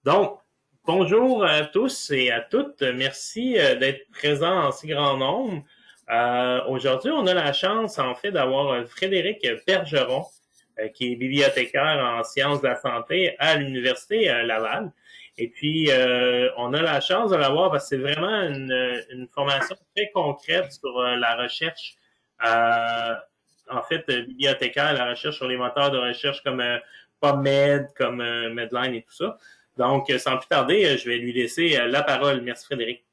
Donc, bonjour à tous et à toutes. Merci d'être présents en si grand nombre. Aujourd'hui, on a la chance, en fait, d'avoir Frédéric Bergeron, qui est bibliothécaire en sciences de la santé à l'Université Laval. Et puis, on a la chance de l'avoir parce que c'est vraiment une formation très concrète sur la recherche. Euh, En fait, bibliothécaire, la recherche sur les moteurs de recherche comme PubMed, comme Medline et tout ça. Donc, sans plus tarder, je vais lui laisser la parole. Merci, Frédéric.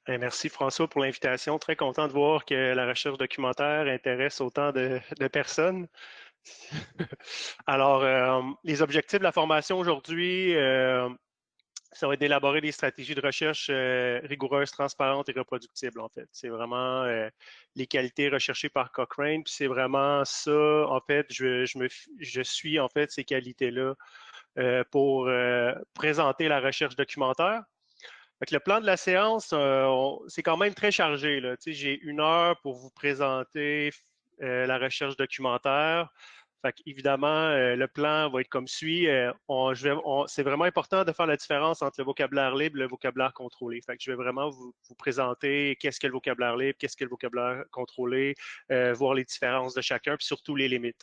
Merci François pour l'invitation. Très content de voir que la recherche documentaire intéresse autant de personnes. Alors, les objectifs de la formation aujourd'hui, ça va être d'élaborer des stratégies de recherche rigoureuses, transparentes et reproductibles, en fait. C'est vraiment les qualités recherchées par Cochrane, puis c'est vraiment ça, en fait, je suis, en fait, ces qualités-là pour présenter la recherche documentaire. Fait que le plan de la séance, c'est quand même très chargé, là. Tu sais, j'ai 1 heure pour vous présenter la recherche documentaire. Fait qu'évidemment, le plan va être comme suit. C'est vraiment important de faire la différence entre le vocabulaire libre et le vocabulaire contrôlé. Fait que je vais vraiment vous présenter qu'est-ce que le vocabulaire libre, qu'est-ce que le vocabulaire contrôlé, voir les différences de chacun, puis surtout les limites.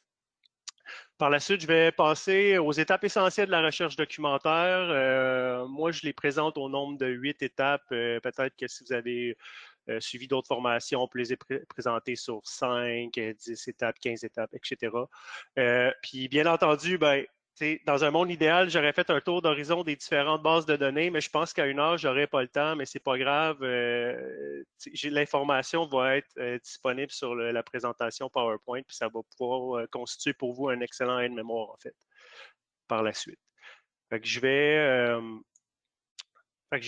Par la suite, je vais passer aux étapes essentielles de la recherche documentaire. Moi, je les présente au nombre de 8 étapes. Peut-être que si vous avez suivi d'autres formations, on peut les présenter sur 5, 10 étapes, 15 étapes, etc. Puis, bien entendu, ben, dans un monde idéal, j'aurais fait un tour d'horizon des différentes bases de données, mais je pense qu'à 1 heure, j'aurais pas le temps, mais c'est pas grave. L'information va être disponible sur la présentation PowerPoint, puis ça va pouvoir constituer pour vous un excellent aide-mémoire, en fait, par la suite. Fait que je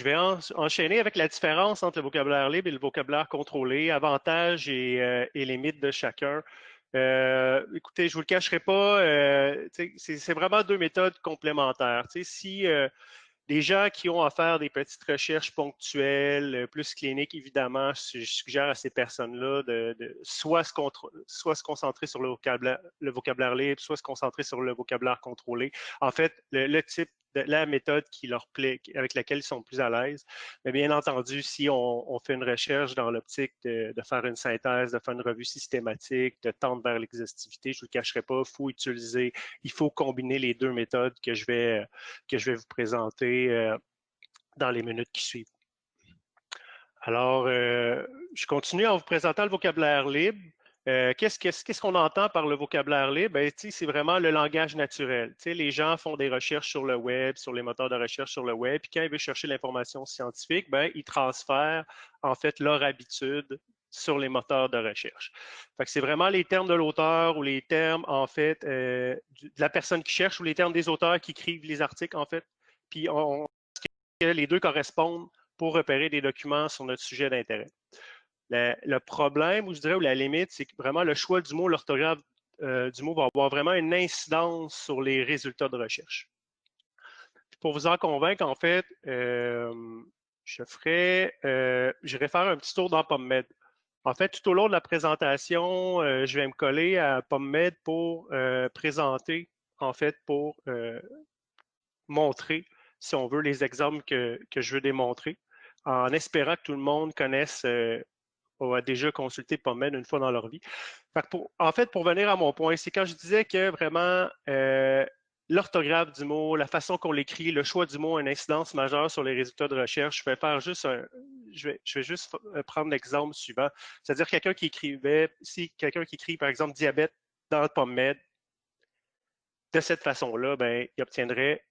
vais enchaîner avec la différence entre le vocabulaire libre et le vocabulaire contrôlé, avantages et limites de chacun. Écoutez, je ne vous le cacherai pas, c'est vraiment 2 méthodes complémentaires. Si des gens qui ont à faire des petites recherches ponctuelles, plus cliniques, évidemment, je suggère à ces personnes-là de soit se concentrer sur le vocabulaire libre, soit se concentrer sur le vocabulaire contrôlé. En fait, le type la méthode qui leur plaît, avec laquelle ils sont plus à l'aise. Mais bien entendu, si on fait une recherche dans l'optique de faire une synthèse, de faire une revue systématique, de tendre vers l'exhaustivité, je ne vous le cacherai pas, il faut combiner les 2 méthodes que je vais vous présenter dans les minutes qui suivent. Alors, je continue en vous présentant le vocabulaire libre. Qu'est-ce qu'on entend par le vocabulaire libre? Ben, c'est vraiment le langage naturel. Les gens font des recherches sur le web, sur les moteurs de recherche sur le web, puis quand ils veulent chercher l'information scientifique, ben, ils transfèrent en fait leur habitude sur les moteurs de recherche. Fait que c'est vraiment les termes de l'auteur ou les termes, en fait, de la personne qui cherche ou les termes des auteurs qui écrivent les articles, en fait. Puis les 2 correspondent pour repérer des documents sur notre sujet d'intérêt. Le problème, ou je dirais, ou la limite, c'est que vraiment le choix du mot, l'orthographe du mot va avoir vraiment une incidence sur les résultats de recherche. Puis pour vous en convaincre, en fait, j'irai faire un petit tour dans PubMed. En fait, tout au long de la présentation, je vais me coller à PubMed pour présenter, en fait, pour montrer, si on veut, les exemples que je veux démontrer, en espérant que tout le monde connaisse ou a déjà consulté PubMed une fois dans leur vie. En fait, pour venir à mon point, c'est quand je disais que vraiment l'orthographe du mot, la façon qu'on l'écrit, le choix du mot a une incidence majeure sur les résultats de recherche. Je vais juste prendre l'exemple suivant. C'est-à-dire si quelqu'un qui écrit, par exemple, diabète dans PubMed, de cette façon-là, ben, il obtiendrait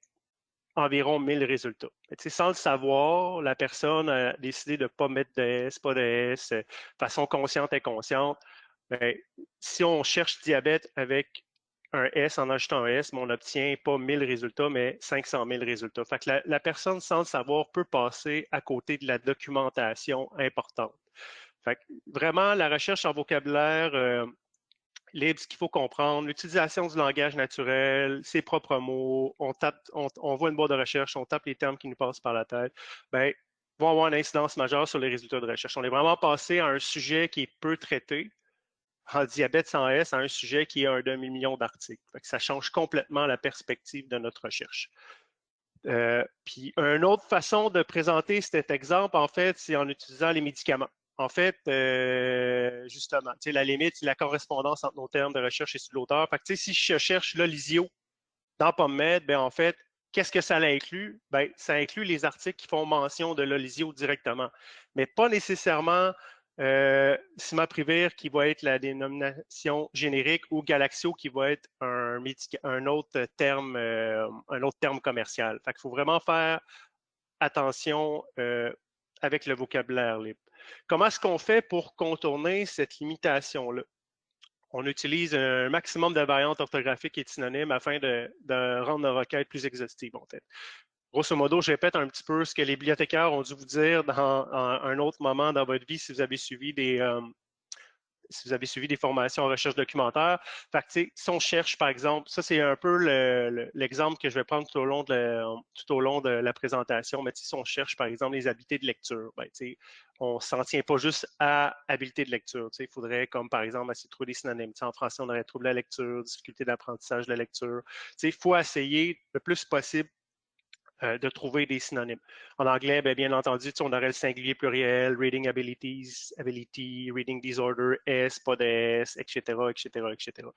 environ 1000 résultats. Sans le savoir, la personne a décidé de ne pas mettre de S, pas de S, façon consciente et inconsciente. Ben, si on cherche diabète avec un S en ajoutant un S, mais on n'obtient pas 1000 résultats, mais 500 000 résultats. Fait que la personne, sans le savoir, peut passer à côté de la documentation importante. Fait que vraiment, la recherche en vocabulaire libre, ce qu'il faut comprendre, l'utilisation du langage naturel, ses propres mots, on voit une boîte de recherche, on tape les termes qui nous passent par la tête, ben, vont avoir une incidence majeure sur les résultats de recherche. On est vraiment passé à un sujet qui est peu traité, en diabète sans S, à un sujet qui a un demi-million d'articles. Ça change complètement la perspective de notre recherche. Puis, une autre façon de présenter cet exemple, en fait, c'est en utilisant les médicaments. En fait, justement, la limite, c'est la correspondance entre nos termes de recherche et celui de l'auteur. Fait que, si je cherche là, l'ISIO dans PubMed, ben, en fait, qu'est-ce que ça inclut? Ben, ça inclut les articles qui font mention de l'Olisio directement, mais pas nécessairement Cimaprevir qui va être la dénomination générique ou Galaxio qui va être un autre terme commercial. Fait qu'il faut vraiment faire attention avec le vocabulaire libre. Comment est-ce qu'on fait pour contourner cette limitation-là? On utilise un maximum de variantes orthographiques et de synonymes afin de rendre nos requêtes plus exhaustives. En fait. Grosso modo, je répète un petit peu ce que les bibliothécaires ont dû vous dire dans un autre moment dans votre vie si vous avez suivi des formations en recherche documentaire. Fait que, si on cherche, par exemple, ça c'est un peu l'exemple que je vais prendre tout au long de la présentation, mais si on cherche, par exemple, les habiletés de lecture, ben, on ne s'en tient pas juste à habileté de lecture. Il faudrait, comme par exemple, essayer de trouver des synonymes. En français, on aurait trouble de la lecture, difficulté d'apprentissage de la lecture. Il faut essayer le plus possible de trouver des synonymes. En anglais, bien entendu, on aurait le singulier pluriel, reading abilities, ability, reading disorder, S, pas de S, etc., etc., etc.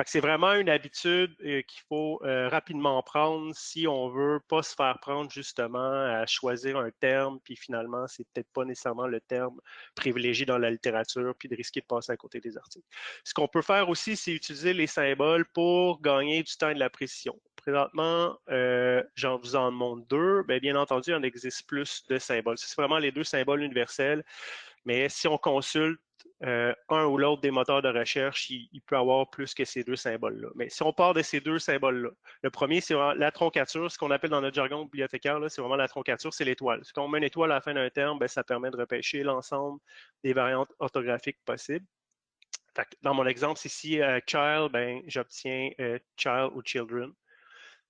C'est vraiment une habitude qu'il faut rapidement prendre si on veut pas se faire prendre justement à choisir un terme, puis finalement, c'est peut-être pas nécessairement le terme privilégié dans la littérature, puis de risquer de passer à côté des articles. Ce qu'on peut faire aussi, c'est utiliser les symboles pour gagner du temps et de la précision. Présentement, j'en vous en montre deux. Bien entendu, il en existe plus de symboles. C'est vraiment les deux symboles universels, mais si on consulte un ou l'autre des moteurs de recherche, il peut avoir plus que ces deux symboles-là. Mais si on part de ces deux symboles-là, le premier, c'est vraiment la troncature, ce qu'on appelle dans notre jargon bibliothécaire, c'est vraiment la troncature, c'est l'étoile. Quand on met une étoile à la fin d'un terme, ça permet de repêcher l'ensemble des variantes orthographiques possibles. Dans mon exemple, ici, child, j'obtiens child ou children.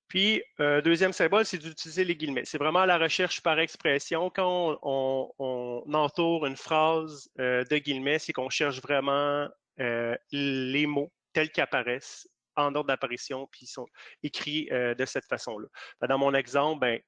Puis, deuxième symbole, c'est d'utiliser les guillemets. C'est vraiment la recherche par expression. Quand on entoure une phrase de guillemets, c'est qu'on cherche vraiment les mots tels qu'ils apparaissent en ordre d'apparition, puis ils sont écrits de cette façon-là. Dans mon exemple,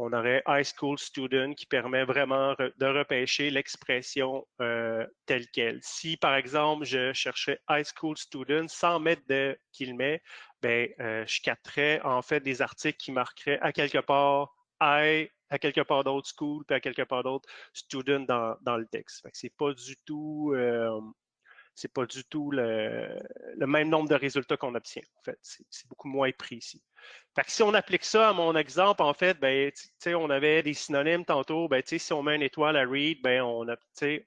on aurait high school student qui permet vraiment de repêcher l'expression telle qu'elle. Si, par exemple, je cherchais high school student sans mettre de guillemets, je capterais en fait des articles qui marqueraient à quelque part high, à quelque part d'autre school, puis à quelque part d'autre student dans le texte. C'est pas du tout le même nombre de résultats qu'on obtient. En fait, c'est beaucoup moins précis. Fait que si on applique ça à mon exemple, en fait, on avait des synonymes tantôt. Si on met une étoile à read,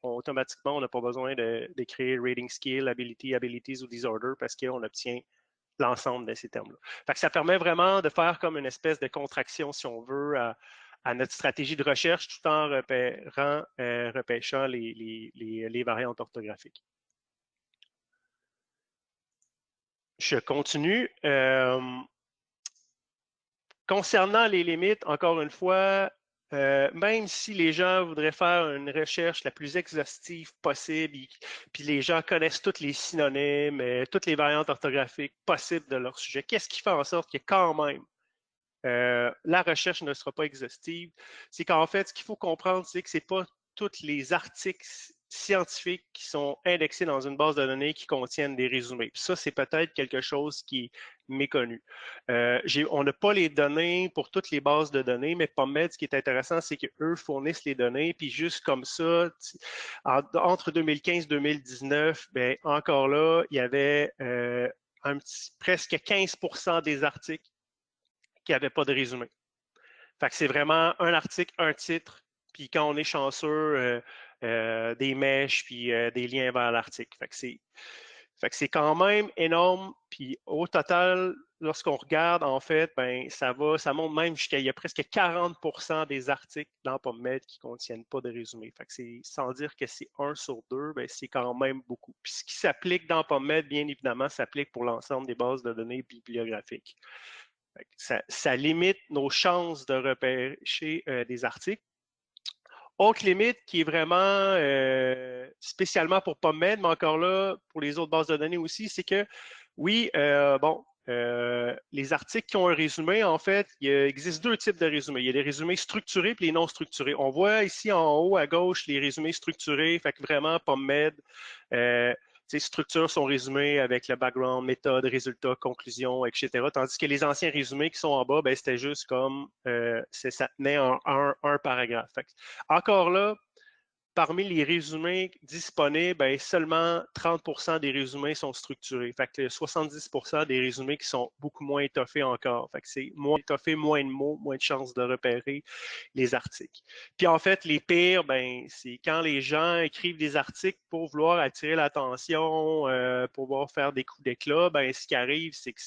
automatiquement, on n'a pas besoin d'écrire reading skill, ability, abilities ou disorder parce qu'on obtient l'ensemble de ces termes-là. Fait que ça permet vraiment de faire comme une espèce de contraction, si on veut, à notre stratégie de recherche tout en repêchant les variantes orthographiques. Je continue. Concernant les limites, encore une fois, même si les gens voudraient faire une recherche la plus exhaustive possible, puis les gens connaissent tous les synonymes, toutes les variantes orthographiques possibles de leur sujet, qu'est-ce qui fait en sorte que quand même la recherche ne sera pas exhaustive? C'est qu'en fait, ce qu'il faut comprendre, c'est que ce n'est pas tous les articles scientifiques qui sont indexés dans une base de données qui contiennent des résumés. Puis ça, c'est peut-être quelque chose qui est méconnu. On n'a pas les données pour toutes les bases de données, mais PubMed, ce qui est intéressant, c'est qu'eux fournissent les données, puis juste comme ça, entre 2015 et 2019, encore là, il y avait presque 15% des articles qui n'avaient pas de résumé. Fait que c'est vraiment un article, un titre, puis quand on est chanceux, des mèches, puis des liens vers l'article. Fait que c'est quand même énorme. Puis au total, lorsqu'on regarde, en fait, ça monte même jusqu'à, il y a presque 40% des articles dans PubMed qui ne contiennent pas de résumé. Fait que sans dire que c'est 1 sur 2, c'est quand même beaucoup. Puis ce qui s'applique dans PubMed, bien évidemment, s'applique pour l'ensemble des bases de données bibliographiques. Ça limite nos chances de repêcher des articles. Autre limite qui est vraiment spécialement pour PubMed, mais encore là, pour les autres bases de données aussi, c'est que oui, les articles qui ont un résumé, en fait, il existe deux types de résumés. Il y a des résumés structurés et les non structurés. On voit ici en haut à gauche les résumés structurés, fait que vraiment PubMed structure son résumé avec le background, méthode, résultat, conclusion, etc. Tandis que les anciens résumés qui sont en bas, ben, c'était juste comme ça tenait en un paragraphe. Fait que, encore là, parmi les résumés disponibles, ben, seulement 30% des résumés sont structurés. Fait que 70% des résumés qui sont beaucoup moins étoffés encore. Fait que c'est moins étoffé, moins de mots, moins de chances de repérer les articles. Puis en fait, les pires, ben, c'est quand les gens écrivent des articles pour vouloir attirer l'attention, pour vouloir faire des coups d'éclat, ben, ce qui arrive, c'est que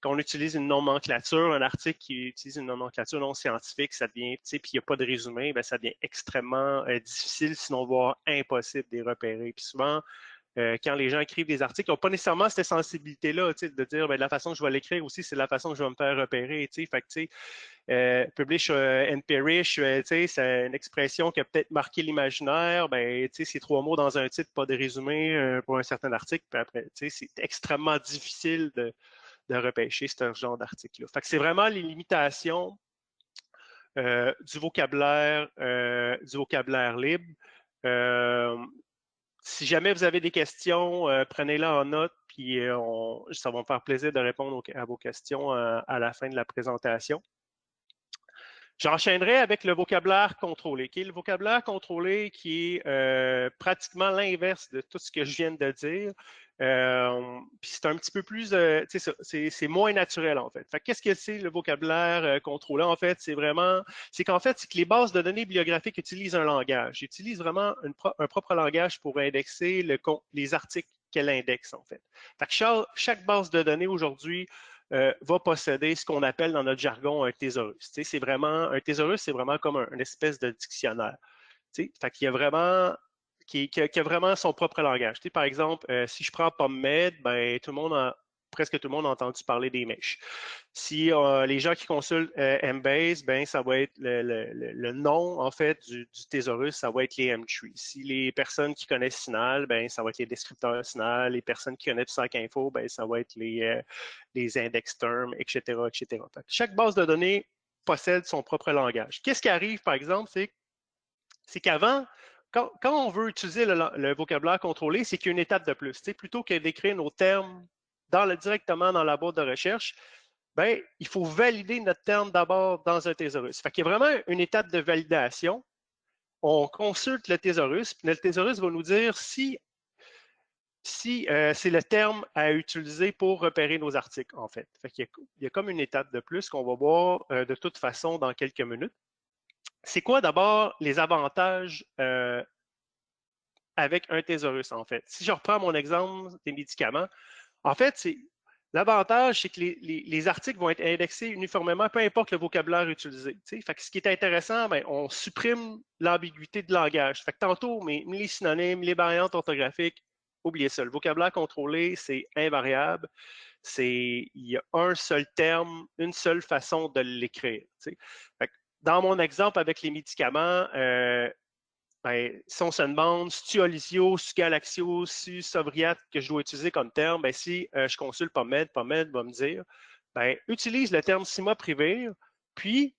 qu'on utilise une nomenclature, un article qui utilise une nomenclature non scientifique, ça devient, puis il n'y a pas de résumé, ben, ça devient extrêmement difficile, sinon voire impossible de les repérer. Puis souvent, quand les gens écrivent des articles, ils n'ont pas nécessairement cette sensibilité-là, de dire ben, la façon que je vais l'écrire aussi, c'est la façon que je vais me faire repérer. Fait que, publish and perish, c'est une expression qui a peut-être marqué l'imaginaire. Ben, c'est 3 mots dans un titre, pas de résumé pour un certain article. Puis après, c'est extrêmement difficile de repêcher ce genre d'article-là. Fait que c'est vraiment les limitations du vocabulaire libre. Si jamais vous avez des questions, prenez-les en note, puis ça va me faire plaisir de répondre à vos questions à la fin de la présentation. J'enchaînerai avec le vocabulaire contrôlé, qui est le vocabulaire contrôlé qui est pratiquement l'inverse de tout ce que je viens de dire. Puis c'est un petit peu plus, c'est moins naturel en fait. Qu'est-ce que c'est le vocabulaire contrôlé? En fait, c'est qu'en fait, c'est que les bases de données bibliographiques utilisent un langage. Ils utilisent vraiment un propre langage pour indexer les articles qu'elle indexe en fait. Chaque base de données aujourd'hui va posséder ce qu'on appelle dans notre jargon un thésaurus. Un thésaurus, c'est vraiment comme une espèce de dictionnaire. Fait qu'il y a vraiment qui a vraiment son propre langage. Par exemple, si je prends PubMed, ben, presque tout le monde a entendu parler des mèches. Si les gens qui consultent Embase, ben, ça va être le nom en fait du thésaurus, ça va être les M-trees. Si les personnes qui connaissent Sinal, ben, ça va être les descripteurs Sinal. Les personnes qui connaissent PsacInfo, ben, ça va être les index terms, etc., etc. Chaque base de données possède son propre langage. Qu'est-ce qui arrive, par exemple, c'est qu'avant, quand on veut utiliser le vocabulaire contrôlé, c'est qu'il y a une étape de plus. Plutôt que d'écrire nos termes directement dans la boîte de recherche, ben, il faut valider notre terme d'abord dans un thésaurus. Fait qu'il y a vraiment une étape de validation. On consulte le thésaurus, puis le thésaurus va nous dire si c'est le terme à utiliser pour repérer nos articles, en fait. Il y a comme une étape de plus qu'on va voir de toute façon dans quelques minutes. C'est quoi d'abord les avantages avec un thésaurus, en fait? Si je reprends mon exemple des médicaments, en fait, l'avantage, c'est que les articles vont être indexés uniformément, peu importe le vocabulaire utilisé. Fait que ce qui est intéressant, ben, on supprime l'ambiguïté de langage. Fait que tantôt, les synonymes, les variantes orthographiques, oubliez ça. Le vocabulaire contrôlé, c'est invariable. Il y a un seul terme, une seule façon de l'écrire. Dans mon exemple avec les médicaments, ben, si on se demande si Olysio, si Galaxio, si Sovriat que je dois utiliser comme terme, ben, si je consulte PubMed va me dire ben, utilise le terme Simoprevir, puis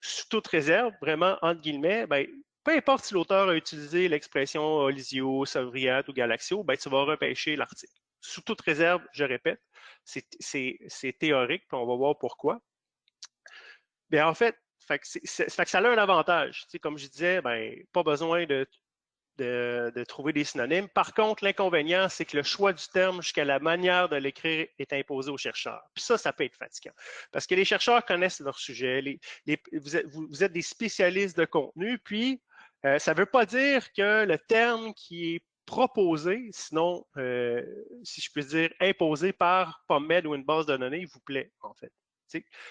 sous toute réserve, vraiment entre guillemets, ben, peu importe si l'auteur a utilisé l'expression Olysio, Sovriat ou Galaxio, ben, tu vas repêcher l'article. Sous toute réserve, je répète, c'est théorique, puis on va voir pourquoi. Bien, en fait, ça a un avantage. Comme je disais, ben, pas besoin de trouver des synonymes. Par contre, l'inconvénient, c'est que le choix du terme jusqu'à la manière de l'écrire est imposé aux chercheurs. Puis ça peut être fatigant. Parce que les chercheurs connaissent leur sujet. Vous êtes des spécialistes de contenu, puis ça ne veut pas dire que le terme qui est proposé, sinon, si je puis dire, imposé par PubMed ou une base de données, vous plaît, en fait.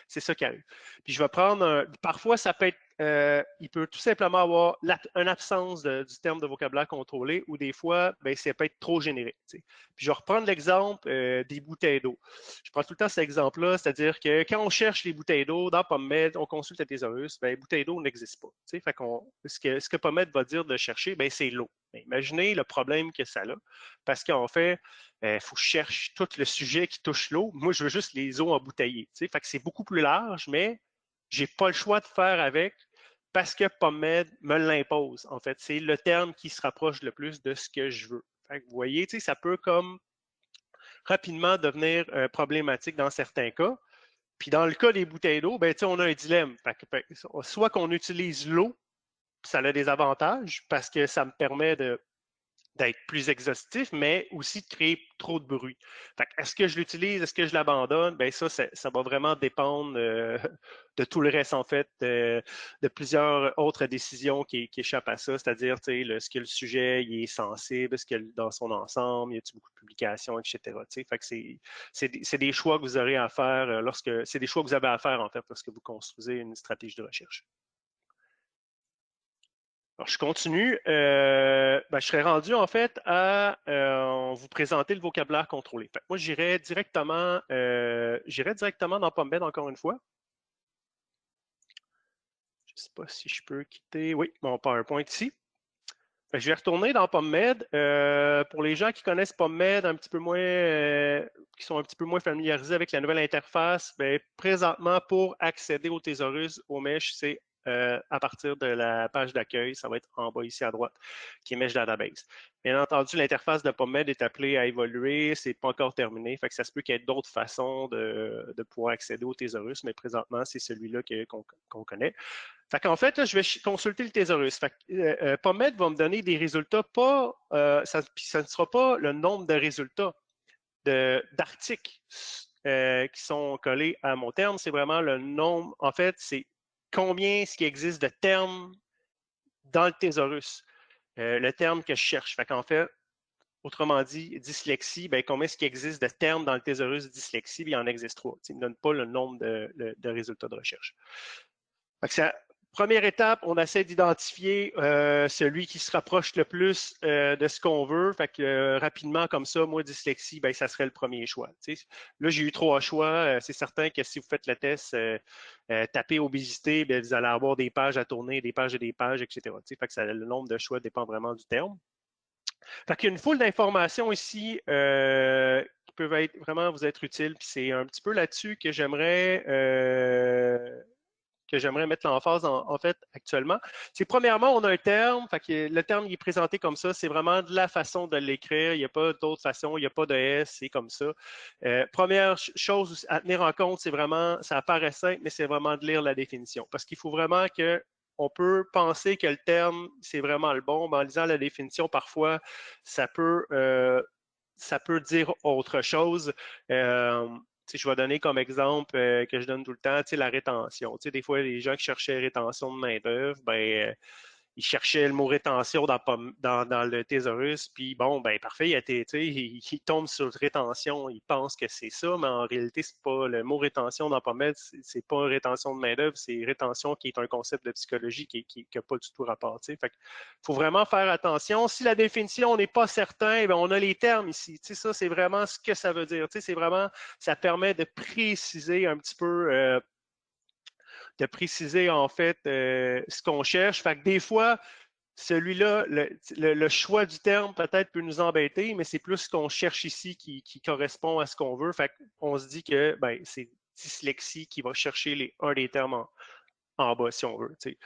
C'est ça qui arrive. Puis je vais prendre parfois, ça peut être il peut tout simplement avoir une absence du terme de vocabulaire contrôlé ou des fois, ben, ça peut être trop générique. T'sais. Puis je vais reprendre l'exemple des bouteilles d'eau. Je prends tout le temps cet exemple-là, c'est-à-dire que quand on cherche les bouteilles d'eau dans PubMed, on consulte la thésaurus, ben, bouteille d'eau n'existe pas. Fait ce que PubMed va dire de chercher, ben, c'est l'eau. Ben, imaginez le problème que ça a, parce qu'en fait, il faut que je cherche tout le sujet qui touche l'eau. Moi, je veux juste les eaux embouteillées. Fait que c'est beaucoup plus large, mais j'ai pas le choix de faire avec parce que PubMed me l'impose. En fait, c'est le terme qui se rapproche le plus de ce que je veux. Fait que vous voyez, ça peut comme rapidement devenir problématique dans certains cas. Puis dans le cas des bouteilles d'eau, ben, on a un dilemme. Soit qu'on utilise l'eau, ça a des avantages parce que ça me permet d'être plus exhaustif, mais aussi de créer trop de bruit. Est-ce que je l'utilise, est-ce que je l'abandonne? Bien, ça va vraiment dépendre de tout le reste, en fait, de plusieurs autres décisions qui échappent à ça, c'est-à-dire, est-ce que le sujet il est sensible, est-ce que dans son ensemble, y a-t-il beaucoup de publications, etc. Fait que c'est des choix que vous aurez à faire c'est des choix que vous avez à faire, en fait, lorsque vous construisez une stratégie de recherche. Alors, je continue. Je serais rendu en fait à vous présenter le vocabulaire contrôlé. Fait que moi, j'irai directement dans PubMed encore une fois. Je ne sais pas si je peux quitter. Oui, mon PowerPoint ici. Fait que je vais retourner dans PubMed. Pour les gens qui connaissent PubMed un petit peu moins, qui sont un petit peu moins familiarisés avec la nouvelle interface, bien, présentement, pour accéder au thésaurus, au mesh, c'est à partir de la page d'accueil, ça va être en bas ici à droite, qui est Mesh Database. Bien entendu, l'interface de PubMed est appelée à évoluer, c'est pas encore terminé, fait que ça se peut qu'il y ait d'autres façons de pouvoir accéder au thésaurus, mais présentement, c'est celui-là qu'on connaît. Fait qu'en fait, là, je vais consulter le thésaurus. PubMed va me donner des résultats, ça ne sera pas le nombre de résultats d'articles qui sont collés à mon terme, c'est vraiment le nombre, en fait, c'est combien est-ce qu'il existe de termes dans le thésaurus, le terme que je cherche. Fait qu'en fait, autrement dit, dyslexie, ben, combien est-ce qu'il existe de termes dans le thésaurus dyslexie? Bien, il en existe 3. Il ne donne pas le nombre de résultats de recherche. Fait que première étape, on essaie d'identifier celui qui se rapproche le plus de ce qu'on veut. Fait que rapidement, comme ça, moi, dyslexie, ben, ça serait le premier choix. Là, j'ai eu 3 choix. C'est certain que si vous faites le test, tapez obésité, bien, vous allez avoir des pages à tourner, des pages et des pages, etc. Fait que le nombre de choix dépend vraiment du terme. Fait qu'il y a une foule d'informations ici qui peuvent vraiment vous être utiles. Puis c'est un petit peu là-dessus que j'aimerais mettre l'emphase en fait actuellement. C'est premièrement, on a un terme, fait que le terme il est présenté comme ça, c'est vraiment de la façon de l'écrire, il n'y a pas d'autre façon, il n'y a pas de S, c'est comme ça. Première chose à tenir en compte, c'est vraiment, ça paraît simple, mais c'est vraiment de lire la définition, parce qu'il faut vraiment que on peut penser que le terme, c'est vraiment le bon, mais en lisant la définition, parfois, ça peut dire autre chose. Je vais donner comme exemple que je donne tout le temps, la rétention. Des fois, les gens qui cherchaient rétention de main-d'œuvre, ben, ils cherchaient le mot rétention dans le thésaurus, puis bon, ben parfait, il tombe sur rétention, il pense que c'est ça, mais en réalité, c'est pas le mot rétention dans PubMed, c'est pas rétention de main-d'œuvre, c'est rétention qui est un concept de psychologie qui n'a pas du tout rapport. Fait qu'il faut vraiment faire attention. Si la définition n'est pas certain, ben, on a les termes ici. Ça, c'est vraiment ce que ça veut dire. C'est vraiment, ça permet de préciser un petit peu de préciser en fait ce qu'on cherche. Fait que des fois, celui-là, le choix du terme peut-être peut nous embêter, mais c'est plus ce qu'on cherche ici qui correspond à ce qu'on veut. Fait qu'on se dit que ben, c'est dyslexie qui va chercher un des termes en bas, si on veut. Fait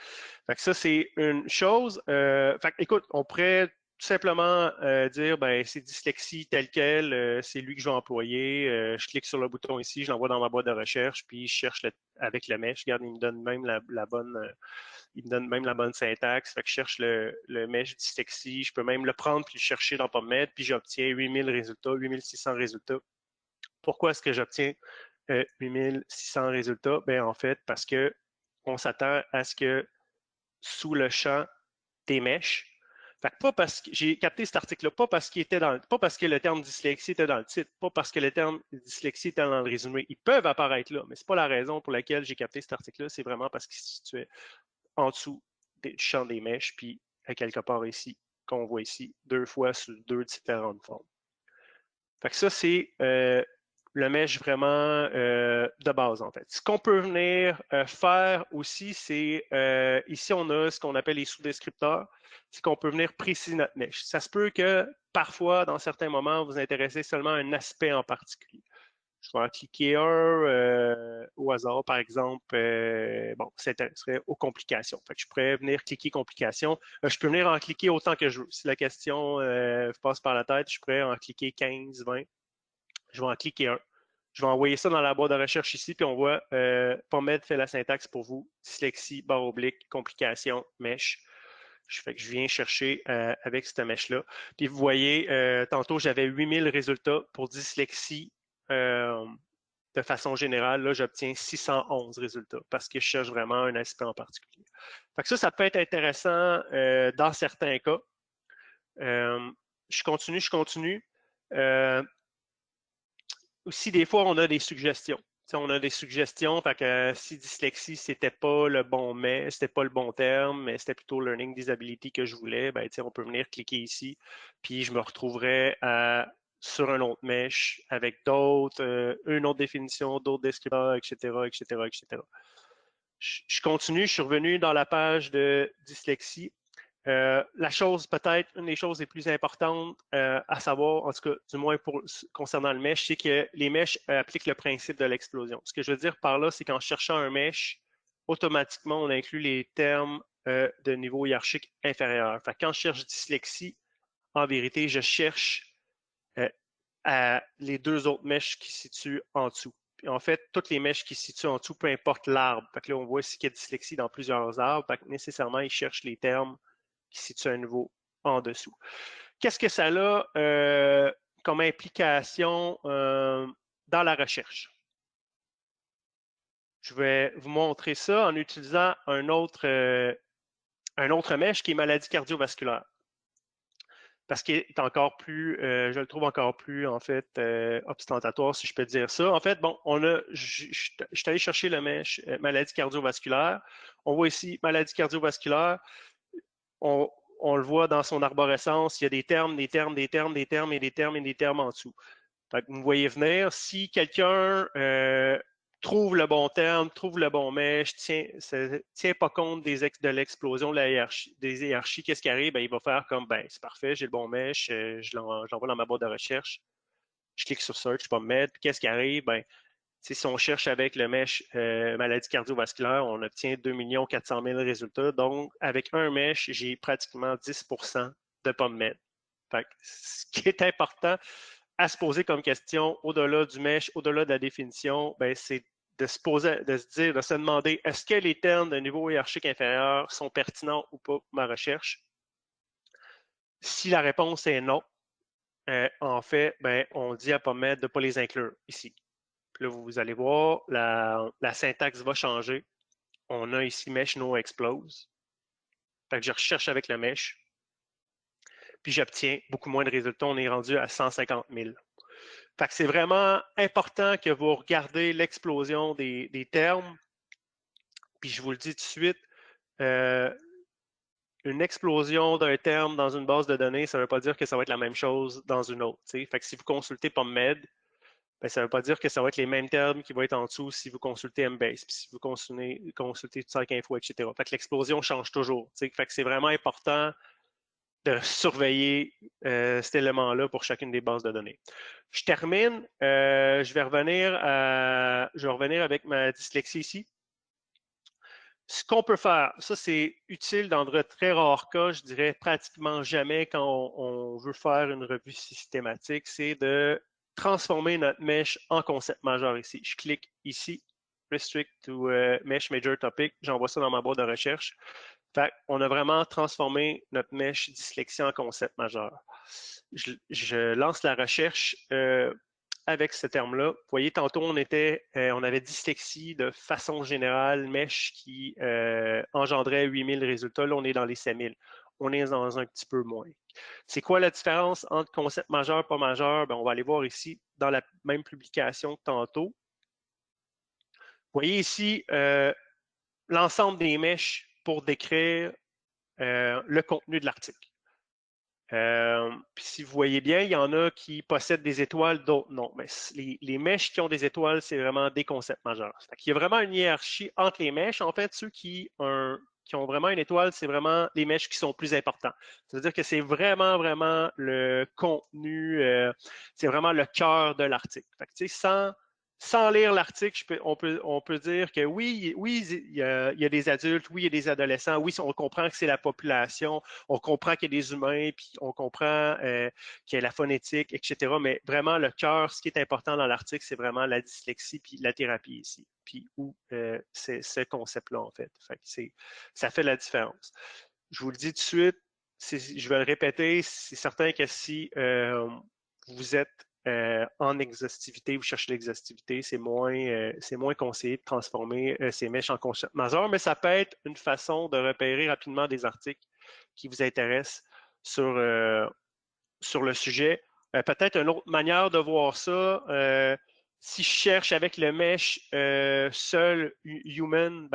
que ça, c'est une chose. Fait que, écoute, on pourrait tout simplement dire, ben, c'est dyslexie telle quelle, c'est lui que je vais employer. Je clique sur le bouton ici, je l'envoie dans ma boîte de recherche, puis je cherche avec le mesh. Regarde, il me donne même la bonne. Il me donne même la bonne syntaxe. Fait que je cherche le mesh dyslexie. Je peux même le prendre puis le chercher dans PubMed, puis j'obtiens 8000 résultats, 8600 résultats. Pourquoi est-ce que j'obtiens 8600 résultats? Bien, en fait, parce que on s'attend à ce que sous le champ des mèches, fait que pas parce que j'ai capté cet article-là, pas parce que le terme dyslexie était dans le titre, pas parce que le terme dyslexie était dans le résumé. Ils peuvent apparaître là, mais c'est pas la raison pour laquelle j'ai capté cet article-là, c'est vraiment parce qu'il se situait en dessous du champ des mèches, puis à quelque part ici, qu'on voit ici, 2 fois sous 2 différentes formes. Fait que ça, c'est le mesh vraiment de base, en fait. Ce qu'on peut venir faire aussi, c'est ici, on a ce qu'on appelle les sous-descripteurs. C'est qu'on peut venir préciser notre mesh. Ça se peut que parfois, dans certains moments, vous intéressez seulement à un aspect en particulier. Je vais en cliquer un au hasard, par exemple. Bon, ça intéresserait aux complications. Fait que je pourrais venir cliquer complications. Je peux venir en cliquer autant que je veux. Si la question passe par la tête, je pourrais en cliquer 15, 20. Je vais en cliquer un. Je vais envoyer ça dans la boîte de recherche ici, puis on voit PubMed fait la syntaxe pour vous. Dyslexie, barre oblique, complication, mèche. Fait que je viens chercher avec cette mèche-là. Puis vous voyez, tantôt, j'avais 8000 résultats pour dyslexie de façon générale. Là, j'obtiens 611 résultats parce que je cherche vraiment un aspect en particulier. Fait que ça peut être intéressant dans certains cas. Je continue. Aussi, des fois, on a des suggestions. T'sais, on a des suggestions, fait que si dyslexie, c'était pas le bon c'était pas le bon terme, mais c'était plutôt learning disability que je voulais, ben, on peut venir cliquer ici, puis je me retrouverai sur un autre mesh avec d'autres, une autre définition, d'autres descripteurs, etc., etc., etc. Je continue, je suis revenu dans la page de dyslexie. La chose, peut-être, une des choses les plus importantes à savoir, en tout cas, du moins concernant le mesh, c'est que les meshs appliquent le principe de l'explosion. Ce que je veux dire par là, c'est qu'en cherchant un mesh, automatiquement, on inclut les termes de niveau hiérarchique inférieur. Fait que quand je cherche dyslexie, en vérité, je cherche les deux autres meshs qui se situent en dessous. Puis en fait, toutes les meshs qui se situent en dessous, peu importe l'arbre. Fait que là, on voit ici qu'il y a dyslexie dans plusieurs arbres. Fait que nécessairement, ils cherchent les termes qui se situent à un niveau en dessous. Qu'est-ce que ça a comme implication dans la recherche? Je vais vous montrer ça en utilisant un autre mesh qui est maladie cardiovasculaire. Parce qu'il est encore plus, je le trouve encore plus, en fait, ostentatoire, si je peux dire ça. En fait, bon, je suis allé chercher le mesh maladie cardiovasculaire. On voit ici maladie cardiovasculaire. On le voit dans son arborescence, il y a des termes, des termes, des termes, des termes et des termes et des termes en dessous. Fait que vous me voyez venir. Si quelqu'un trouve le bon terme, trouve le bon mesh, tient pas compte de l'explosion des hiérarchies, qu'est-ce qui arrive? Ben, il va faire comme, ben, c'est parfait, j'ai le bon mesh, je l'envoie dans ma boîte de recherche, je clique sur Search, PubMed, puis qu'est-ce qui arrive? Ben, si on cherche avec le mesh maladie cardiovasculaire, on obtient 2 400 000 résultats. Donc, avec un mesh, j'ai pratiquement 10% de PubMed. Fait que, ce qui est important à se poser comme question au-delà du mesh, au-delà de la définition, ben, c'est de se demander, est-ce que les termes de niveau hiérarchique inférieur sont pertinents ou pas pour ma recherche? Si la réponse est non, en fait, ben, on dit à PubMed de ne pas les inclure ici. Puis là, vous allez voir, la syntaxe va changer. On a ici mesh no explose. Fait que je recherche avec le mesh. Puis j'obtiens beaucoup moins de résultats. On est rendu à 150 000. Fait que c'est vraiment important que vous regardez l'explosion des termes. Puis je vous le dis tout de suite, une explosion d'un terme dans une base de données, ça ne veut pas dire que ça va être la même chose dans une autre. T'sais. Fait que si vous consultez PubMed, ben, ça ne veut pas dire que ça va être les mêmes termes qui vont être en dessous si vous consultez Embase, puis si vous consultez Psychinfo, etc. Fait que l'explosion change toujours. Fait que c'est vraiment important de surveiller cet élément-là pour chacune des bases de données. Je termine. Je vais revenir avec ma dyslexie ici. Ce qu'on peut faire, ça c'est utile dans de très rares cas, je dirais pratiquement jamais quand on veut faire une revue systématique, c'est de transformer notre mesh en concept majeur ici. Je clique ici, Restrict to Mesh Major Topic, j'envoie ça dans ma boîte de recherche. Fait on a vraiment transformé notre mesh dyslexie en concept majeur. Je lance la recherche avec ce terme-là. Vous voyez, tantôt, on avait dyslexie de façon générale, mesh qui engendrait 8000 résultats. Là, on est dans les 5000. On est dans un petit peu moins. C'est quoi la différence entre concept majeur et pas majeur? Ben, on va aller voir ici dans la même publication que tantôt. Vous voyez ici l'ensemble des meshs pour décrire le contenu de l'article. Puis si vous voyez bien, il y en a qui possèdent des étoiles, d'autres non. Mais les mèches qui ont des étoiles, c'est vraiment des concepts majeurs. Il y a vraiment une hiérarchie entre les mèches. En fait, ceux qui ont vraiment une étoile, c'est vraiment les mèches qui sont plus importants. C'est-à-dire que c'est vraiment, vraiment le contenu, c'est vraiment le cœur de l'article. Sans lire l'article, on peut dire que oui, il y a des adultes, oui, il y a des adolescents, oui, on comprend que c'est la population, on comprend qu'il y a des humains, puis on comprend qu'il y a la phonétique, etc. Mais vraiment, le cœur, ce qui est important dans l'article, c'est vraiment la dyslexie puis la thérapie ici. Puis où c'est ce concept-là, en fait. Ça fait la différence. Je vous le dis tout de suite, je vais le répéter, c'est certain que si vous êtes en exhaustivité, vous cherchez l'exhaustivité, c'est moins conseillé de transformer ces mèches en concept majeur, mais ça peut être une façon de repérer rapidement des articles qui vous intéressent sur le sujet. Peut-être une autre manière de voir ça, si je cherche avec le mesh seul human,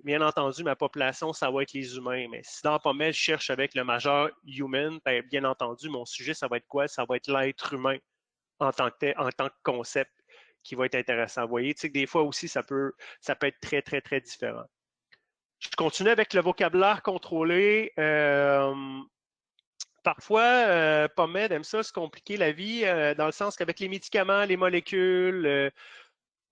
bien entendu, ma population, ça va être les humains. Mais si dans PubMed, je cherche avec le majeur human, bien entendu, mon sujet, ça va être quoi? Ça va être l'être humain en tant que concept qui va être intéressant. Vous voyez, que des fois aussi, ça peut être très, très, très différent. Je continue avec le vocabulaire contrôlé. Parfois, PubMed aime ça se compliquer la vie dans le sens qu'avec les médicaments, les molécules,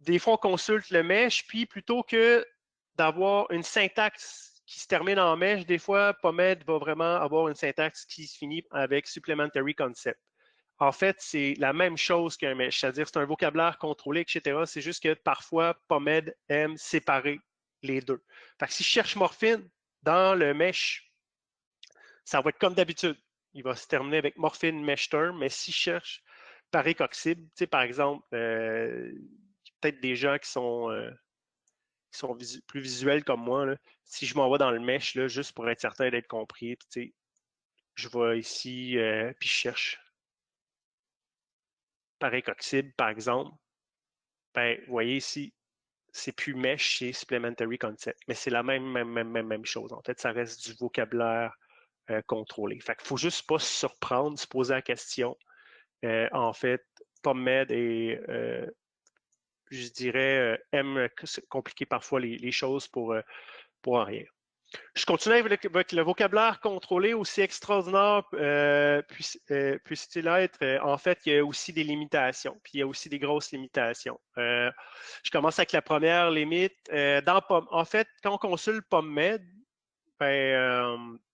des fois on consulte le mesh, puis plutôt que d'avoir une syntaxe qui se termine en mesh, des fois PubMed va vraiment avoir une syntaxe qui se finit avec supplementary concept. En fait, c'est la même chose qu'un mesh, c'est-à-dire c'est un vocabulaire contrôlé, etc. C'est juste que parfois PubMed aime séparer les deux. Fait que si je cherche morphine dans le mesh, ça va être comme d'habitude. Il va se terminer avec morphine mesh term, mais si je cherche parécoxib, par exemple, peut-être des gens qui sont plus visuels comme moi, là, si je m'en vais dans le mesh, là, juste pour être certain d'être compris, je vais ici, puis je cherche parécoxib, par exemple. Ben, vous voyez ici, c'est plus mesh, c'est supplementary concept. Mais c'est la même chose. En fait, ça reste du vocabulaire contrôlé. Fait qu'il ne faut juste pas se surprendre, se poser la question. En fait, PubMed et je dirais aime compliquer parfois les choses pour rien. Je continue avec le vocabulaire contrôlé, aussi extraordinaire puisse-t-il être. En fait, il y a aussi des limitations, puis il y a aussi des grosses limitations. Je commence avec la première limite. En fait, quand on consulte PubMed,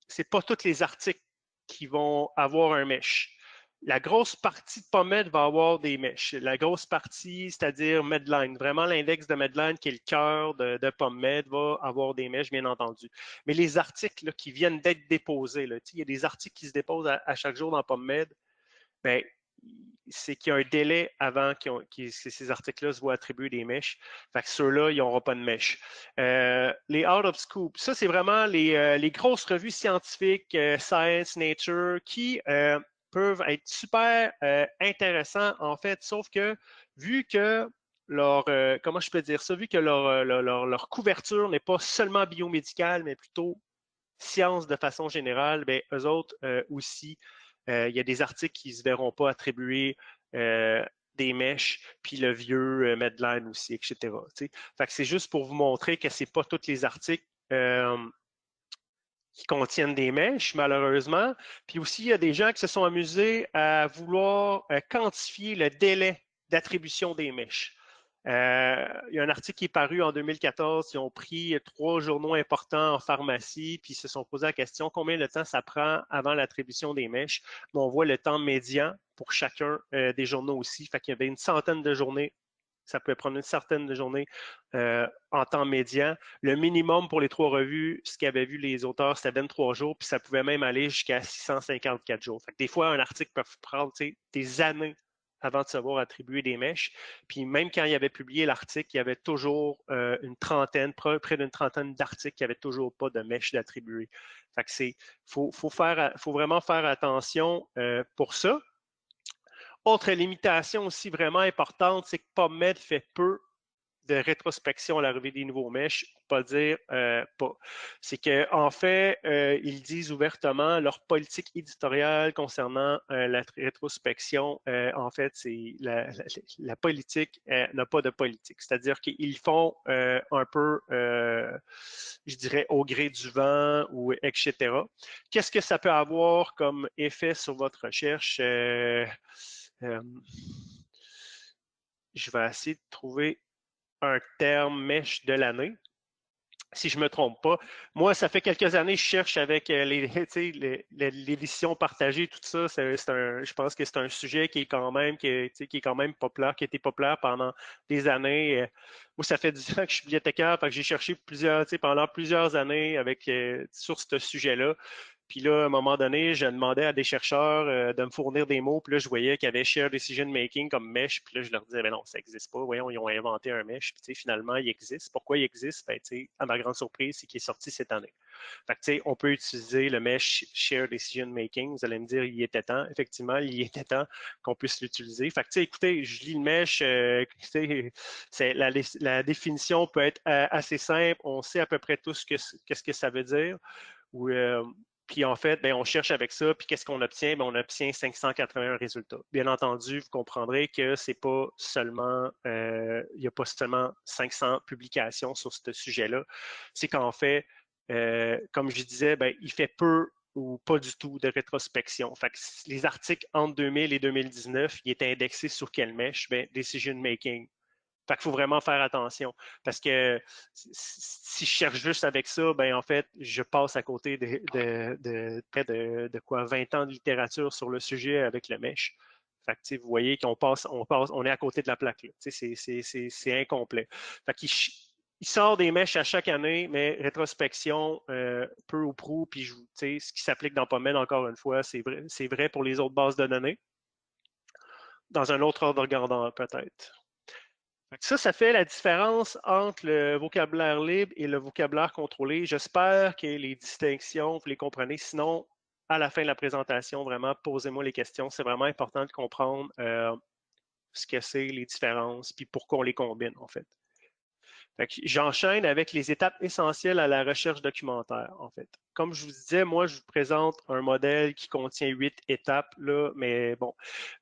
c'est pas tous les articles qui vont avoir un mesh. La grosse partie de PubMed va avoir des mèches. La grosse partie, c'est-à-dire Medline, vraiment l'index de Medline qui est le cœur de PubMed va avoir des mèches, bien entendu. Mais les articles là, qui viennent d'être déposés, là, il y a des articles qui se déposent à chaque jour dans PubMed, ben, c'est qu'il y a un délai avant que ces articles-là se voient attribuer des mèches. Fait que ceux-là, ils n'auront pas de mèches. Les out of scoop, ça, c'est vraiment les grosses revues scientifiques, Science, Nature, qui peuvent être super intéressants, en fait, sauf que vu que comment je peux dire ça, vu que leur couverture n'est pas seulement biomédicale, mais plutôt science de façon générale, bien, eux autres aussi, il y a des articles qui ne se verront pas attribuer des mèches, puis le vieux Medline aussi, etc. Fait que c'est juste pour vous montrer que ce n'est pas tous les articles qui contiennent des mèches, malheureusement. Puis aussi, il y a des gens qui se sont amusés à vouloir quantifier le délai d'attribution des mèches. Il y a un article qui est paru en 2014. Ils ont pris 3 journaux importants en pharmacie, puis ils se sont posé la question combien de temps ça prend avant l'attribution des mèches. On voit le temps médian pour chacun des journaux aussi. Fait qu'il y avait une centaine de journées. Ça pouvait prendre une certaine de journées en temps médian. Le minimum pour les 3 revues, ce qu'avaient vu les auteurs, c'était 23 jours, puis ça pouvait même aller jusqu'à 654 jours. Fait que des fois, un article peut prendre des années avant de se voir attribuer des mèches. Puis même quand il avait publié l'article, il y avait toujours une trentaine, près d'une trentaine d'articles qui n'avaient toujours pas de mèches d'attribuer. Fait que faut vraiment faire attention pour ça. Autre limitation aussi vraiment importante, c'est que PubMed fait peu de rétrospection à l'arrivée des nouveaux mèches, pas dire pas. C'est qu'en fait, ils disent ouvertement leur politique éditoriale concernant la rétrospection. En fait, c'est la politique n'a pas de politique. C'est-à-dire qu'ils font un peu, je dirais, au gré du vent ou etc. Qu'est-ce que ça peut avoir comme effet sur votre recherche? Je vais essayer de trouver un terme mèche de l'année, si je ne me trompe pas. Moi, ça fait quelques années que je cherche avec les visions partagées, tout ça. Je pense que c'est un sujet qui est quand même, qui est quand même populaire, qui a été populaire pendant des années. Moi, ça fait 10 ans que je suis bibliothécaire, fait que j'ai cherché pendant plusieurs années sur ce sujet-là. Puis là, à un moment donné, je demandais à des chercheurs de me fournir des mots. Puis là, je voyais qu'il y avait Shared Decision Making comme mesh. Puis là, je leur disais, ben non, ça n'existe pas. Voyons, ils ont inventé un mesh. Puis finalement, il existe. Pourquoi il existe? Ben, à ma grande surprise, c'est qu'il est sorti cette année. Fait que, on peut utiliser le mesh Shared Decision Making. Vous allez me dire, il était temps. Effectivement, il était temps qu'on puisse l'utiliser. Fait que, écoutez, je lis le mesh. La définition peut être assez simple. On sait à peu près tous qu'est-ce que ça veut dire. Ou, puis en fait, ben, on cherche avec ça, puis qu'est-ce qu'on obtient? Ben, on obtient 581 résultats. Bien entendu, vous comprendrez que c'est pas seulement, il n'y a pas seulement 500 publications sur ce sujet-là. C'est qu'en fait, comme je disais, ben, il fait peu ou pas du tout de rétrospection. Fait que les articles entre 2000 et 2019, ils étaient indexés sur quelle mèche? Ben, Decision Making. Fait qu'il faut vraiment faire attention parce que si je cherche juste avec ça, ben en fait, je passe à côté de près de quoi 20 ans de littérature sur le sujet avec le mesh. Fait que, vous voyez qu'on on est à côté de la plaque. C'est incomplet. Fait qu'il il sort des mèches à chaque année, mais rétrospection, peu ou prou, puis ce qui s'applique dans PubMed, encore une fois, c'est vrai pour les autres bases de données. Dans un autre ordre grandeur, peut-être. Ça fait la différence entre le vocabulaire libre et le vocabulaire contrôlé. J'espère que les distinctions, vous les comprenez. Sinon, à la fin de la présentation, vraiment, posez-moi les questions. C'est vraiment important de comprendre ce que c'est, les différences, puis pourquoi on les combine, en fait. J'enchaîne avec les étapes essentielles à la recherche documentaire, en fait. Comme je vous disais, moi, je vous présente un modèle qui contient 8 étapes, là, mais bon,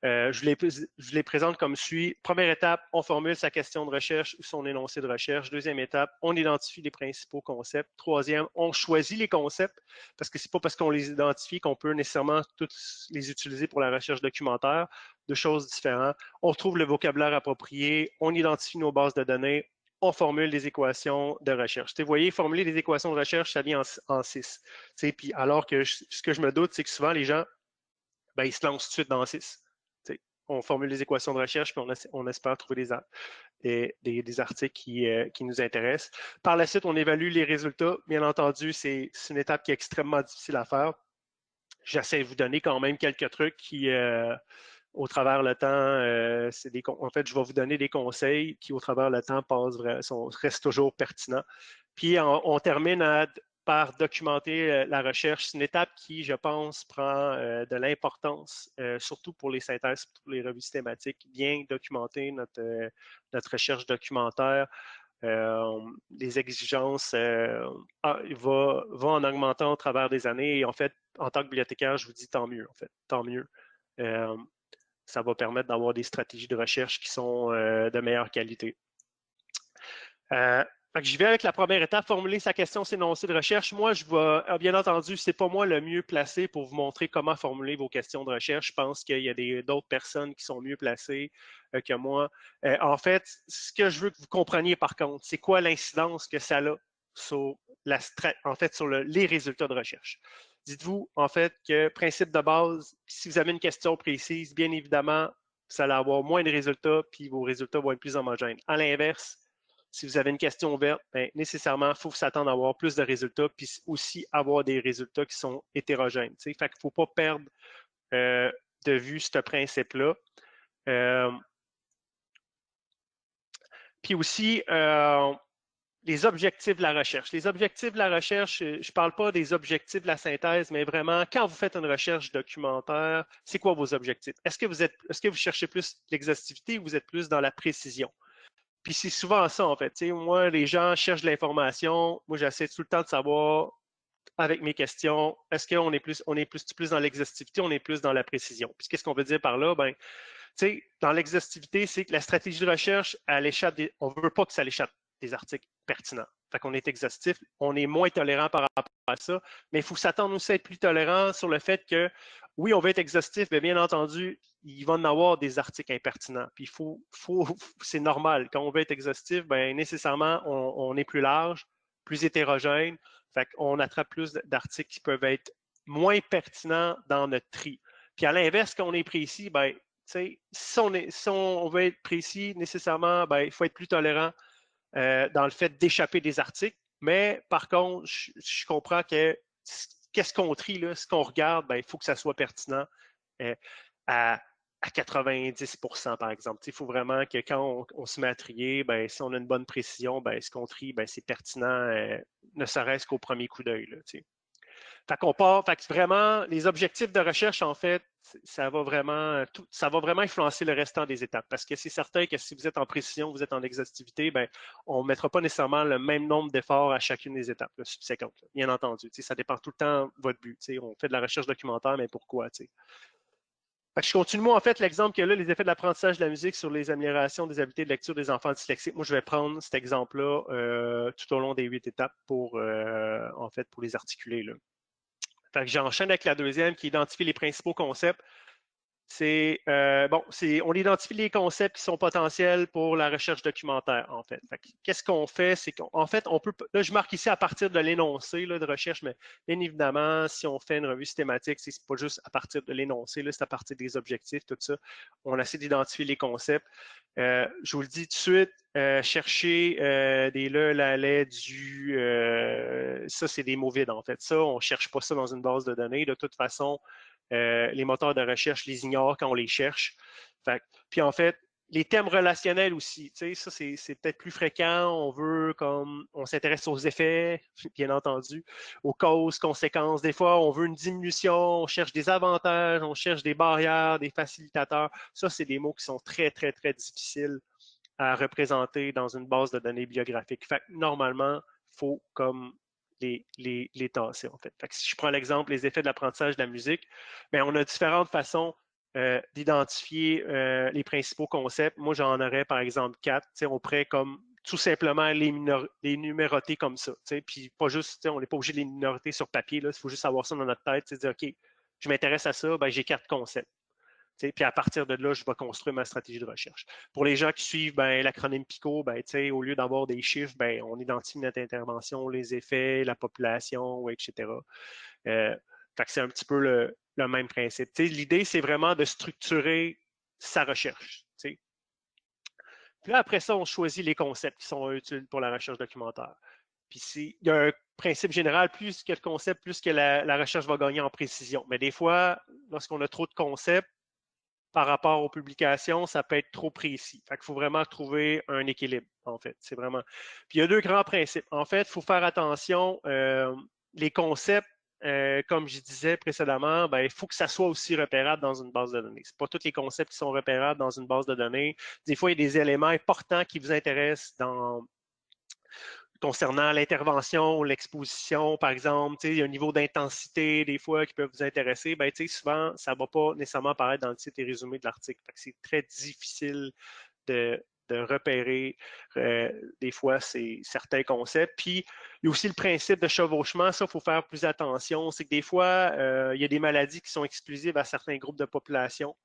je les présente comme suit. Première étape, on formule sa question de recherche ou son énoncé de recherche. Deuxième étape, on identifie les principaux concepts. Troisième, on choisit les concepts, parce que c'est pas parce qu'on les identifie qu'on peut nécessairement tous les utiliser pour la recherche documentaire. Deux choses différentes. On trouve le vocabulaire approprié, on identifie nos bases de données, on formule des équations de recherche. Vous voyez, formuler des équations de recherche, ça vient en 6. Puis alors que ce que je me doute, c'est que souvent, les gens, ben, ils se lancent tout de suite dans 6. On formule des équations de recherche, puis on espère trouver des articles qui nous intéressent. Par la suite, on évalue les résultats. Bien entendu, c'est une étape qui est extrêmement difficile à faire. J'essaie de vous donner quand même quelques trucs qui, au travers le temps, en fait, je vais vous donner des conseils qui, au travers le temps, restent toujours pertinents. Puis, on termine par documenter la recherche. C'est une étape qui, je pense, prend de l'importance, surtout pour les synthèses, pour les revues thématiques. Bien documenter notre recherche documentaire. Les exigences vont en augmentant au travers des années. Et en fait, en tant que bibliothécaire, je vous dis tant mieux, en fait, tant mieux. Ça va permettre d'avoir des stratégies de recherche qui sont de meilleure qualité. J'y vais avec la première étape, formuler sa question, s'énoncer de recherche. Moi, bien entendu, ce n'est pas moi le mieux placé pour vous montrer comment formuler vos questions de recherche. Je pense qu'il y a d'autres personnes qui sont mieux placées que moi. En fait, ce que je veux que vous compreniez par contre, c'est quoi l'incidence que ça a sur, sur les résultats de recherche. Dites-vous, en fait, que principe de base, si vous avez une question précise, bien évidemment, vous allez avoir moins de résultats, puis vos résultats vont être plus homogènes. À l'inverse, si vous avez une question ouverte, bien, nécessairement, il faut s'attendre à avoir plus de résultats, puis aussi avoir des résultats qui sont hétérogènes. Fait qu'il ne faut pas perdre de vue ce principe-là. Puis aussi, les objectifs de la recherche. Les objectifs de la recherche, je ne parle pas des objectifs de la synthèse, mais vraiment, quand vous faites une recherche documentaire, c'est quoi vos objectifs? Est-ce que vous cherchez plus l'exhaustivité ou vous êtes plus dans la précision? Puis c'est souvent ça, en fait. Moi, les gens cherchent de l'information. Moi, j'essaie tout le temps de savoir, avec mes questions, est-ce qu'on est plus dans l'exhaustivité, on est plus dans la précision. Puis qu'est-ce qu'on veut dire par là? Ben, dans l'exhaustivité, c'est que la stratégie de recherche, on ne veut pas que ça l'échappe des articles pertinents. Fait qu'on est exhaustif, on est moins tolérant par rapport à ça, mais il faut s'attendre aussi à être plus tolérant sur le fait que, oui, on veut être exhaustif, mais bien entendu, il va en avoir des articles impertinents. Puis c'est normal. Quand on veut être exhaustif, ben, nécessairement, on est plus large, plus hétérogène. Fait qu'on attrape plus d'articles qui peuvent être moins pertinents dans notre tri. Puis à l'inverse, quand on est précis, ben, si on veut être précis, nécessairement, ben, il faut être plus tolérant dans le fait d'échapper des articles. Mais par contre, je comprends que qu'est-ce qu'on trie, là, ce qu'on regarde, ben, il faut que ça soit pertinent euh, à, à 90%, par exemple. Il faut vraiment que quand on se met à trier, ben, si on a une bonne précision, ben, ce qu'on trie, ben, c'est pertinent, ne serait-ce qu'au premier coup d'œil. Fait qu'on part, fait que vraiment, les objectifs de recherche, en fait, ça va vraiment influencer le restant des étapes. Parce que c'est certain que si vous êtes en précision, vous êtes en exhaustivité, ben, on ne mettra pas nécessairement le même nombre d'efforts à chacune des étapes subséquentes. Bien entendu. Ça dépend tout le temps de votre but. On fait de la recherche documentaire, mais pourquoi? Fait que je continue, moi, en fait, l'exemple que là, les effets de l'apprentissage de la musique sur les améliorations des habiletés de lecture des enfants dyslexiques. Moi, je vais prendre cet exemple-là tout au long des 8 étapes pour les articuler. Là. Fait que j'enchaîne avec la deuxième qui identifie les principaux concepts. On identifie les concepts qui sont potentiels pour la recherche documentaire, en fait. Qu'est-ce qu'on fait? C'est qu'en fait, on peut. Là, je marque ici à partir de l'énoncé de recherche, mais bien évidemment, si on fait une revue systématique, c'est pas juste à partir de l'énoncé, c'est à partir des objectifs, tout ça. On essaie d'identifier les concepts. Je vous le dis tout de suite, chercher des le, la, les, du. Ça, c'est des mots vides, en fait. Ça, on ne cherche pas ça dans une base de données. De toute façon, les moteurs de recherche les ignorent quand on les cherche. Puis en fait, les thèmes relationnels aussi, ça c'est peut-être plus fréquent. On s'intéresse aux effets, bien entendu, aux causes, conséquences. Des fois, on veut une diminution, on cherche des avantages, on cherche des barrières, des facilitateurs. Ça, c'est des mots qui sont très, très, très difficiles à représenter dans une base de données biographique. Normalement, il faut comme les tasser, en fait. Si je prends l'exemple, les effets de l'apprentissage de la musique, bien, on a différentes façons d'identifier les principaux concepts. Moi, j'en aurais, par exemple, 4. On pourrait comme tout simplement les numéroter comme ça. Puis pas juste, on n'est pas obligé de les numéroter sur papier. Il faut juste avoir ça dans notre tête. Dire, OK, je m'intéresse à ça, ben, j'ai 4 concepts. Puis à partir de là, je vais construire ma stratégie de recherche. Pour les gens qui suivent l'acronyme PICO, au lieu d'avoir des chiffres, on identifie notre intervention, les effets, la population, etc. C'est un petit peu le même principe. L'idée, c'est vraiment de structurer sa recherche. Puis là, après ça, on choisit les concepts qui sont utiles pour la recherche documentaire. Puis il y a un principe général, plus que le concept, plus que la recherche va gagner en précision. Mais des fois, lorsqu'on a trop de concepts, par rapport aux publications, ça peut être trop précis. Il faut vraiment trouver un équilibre, en fait. C'est vraiment. Puis il y a deux grands principes. En fait, il faut faire attention. Les concepts, comme je disais précédemment, il faut que ça soit aussi repérable dans une base de données. Ce pas tous les concepts qui sont repérables dans une base de données. Des fois, il y a des éléments importants qui vous intéressent concernant l'intervention, l'exposition, par exemple, il y a un niveau d'intensité des fois qui peuvent vous intéresser, souvent, ça ne va pas nécessairement apparaître dans le titre et résumé de l'article. C'est très difficile de repérer des fois certains concepts. Puis, il y a aussi le principe de chevauchement. Ça, il faut faire plus attention. C'est que des fois, il y a des maladies qui sont exclusives à certains groupes de population.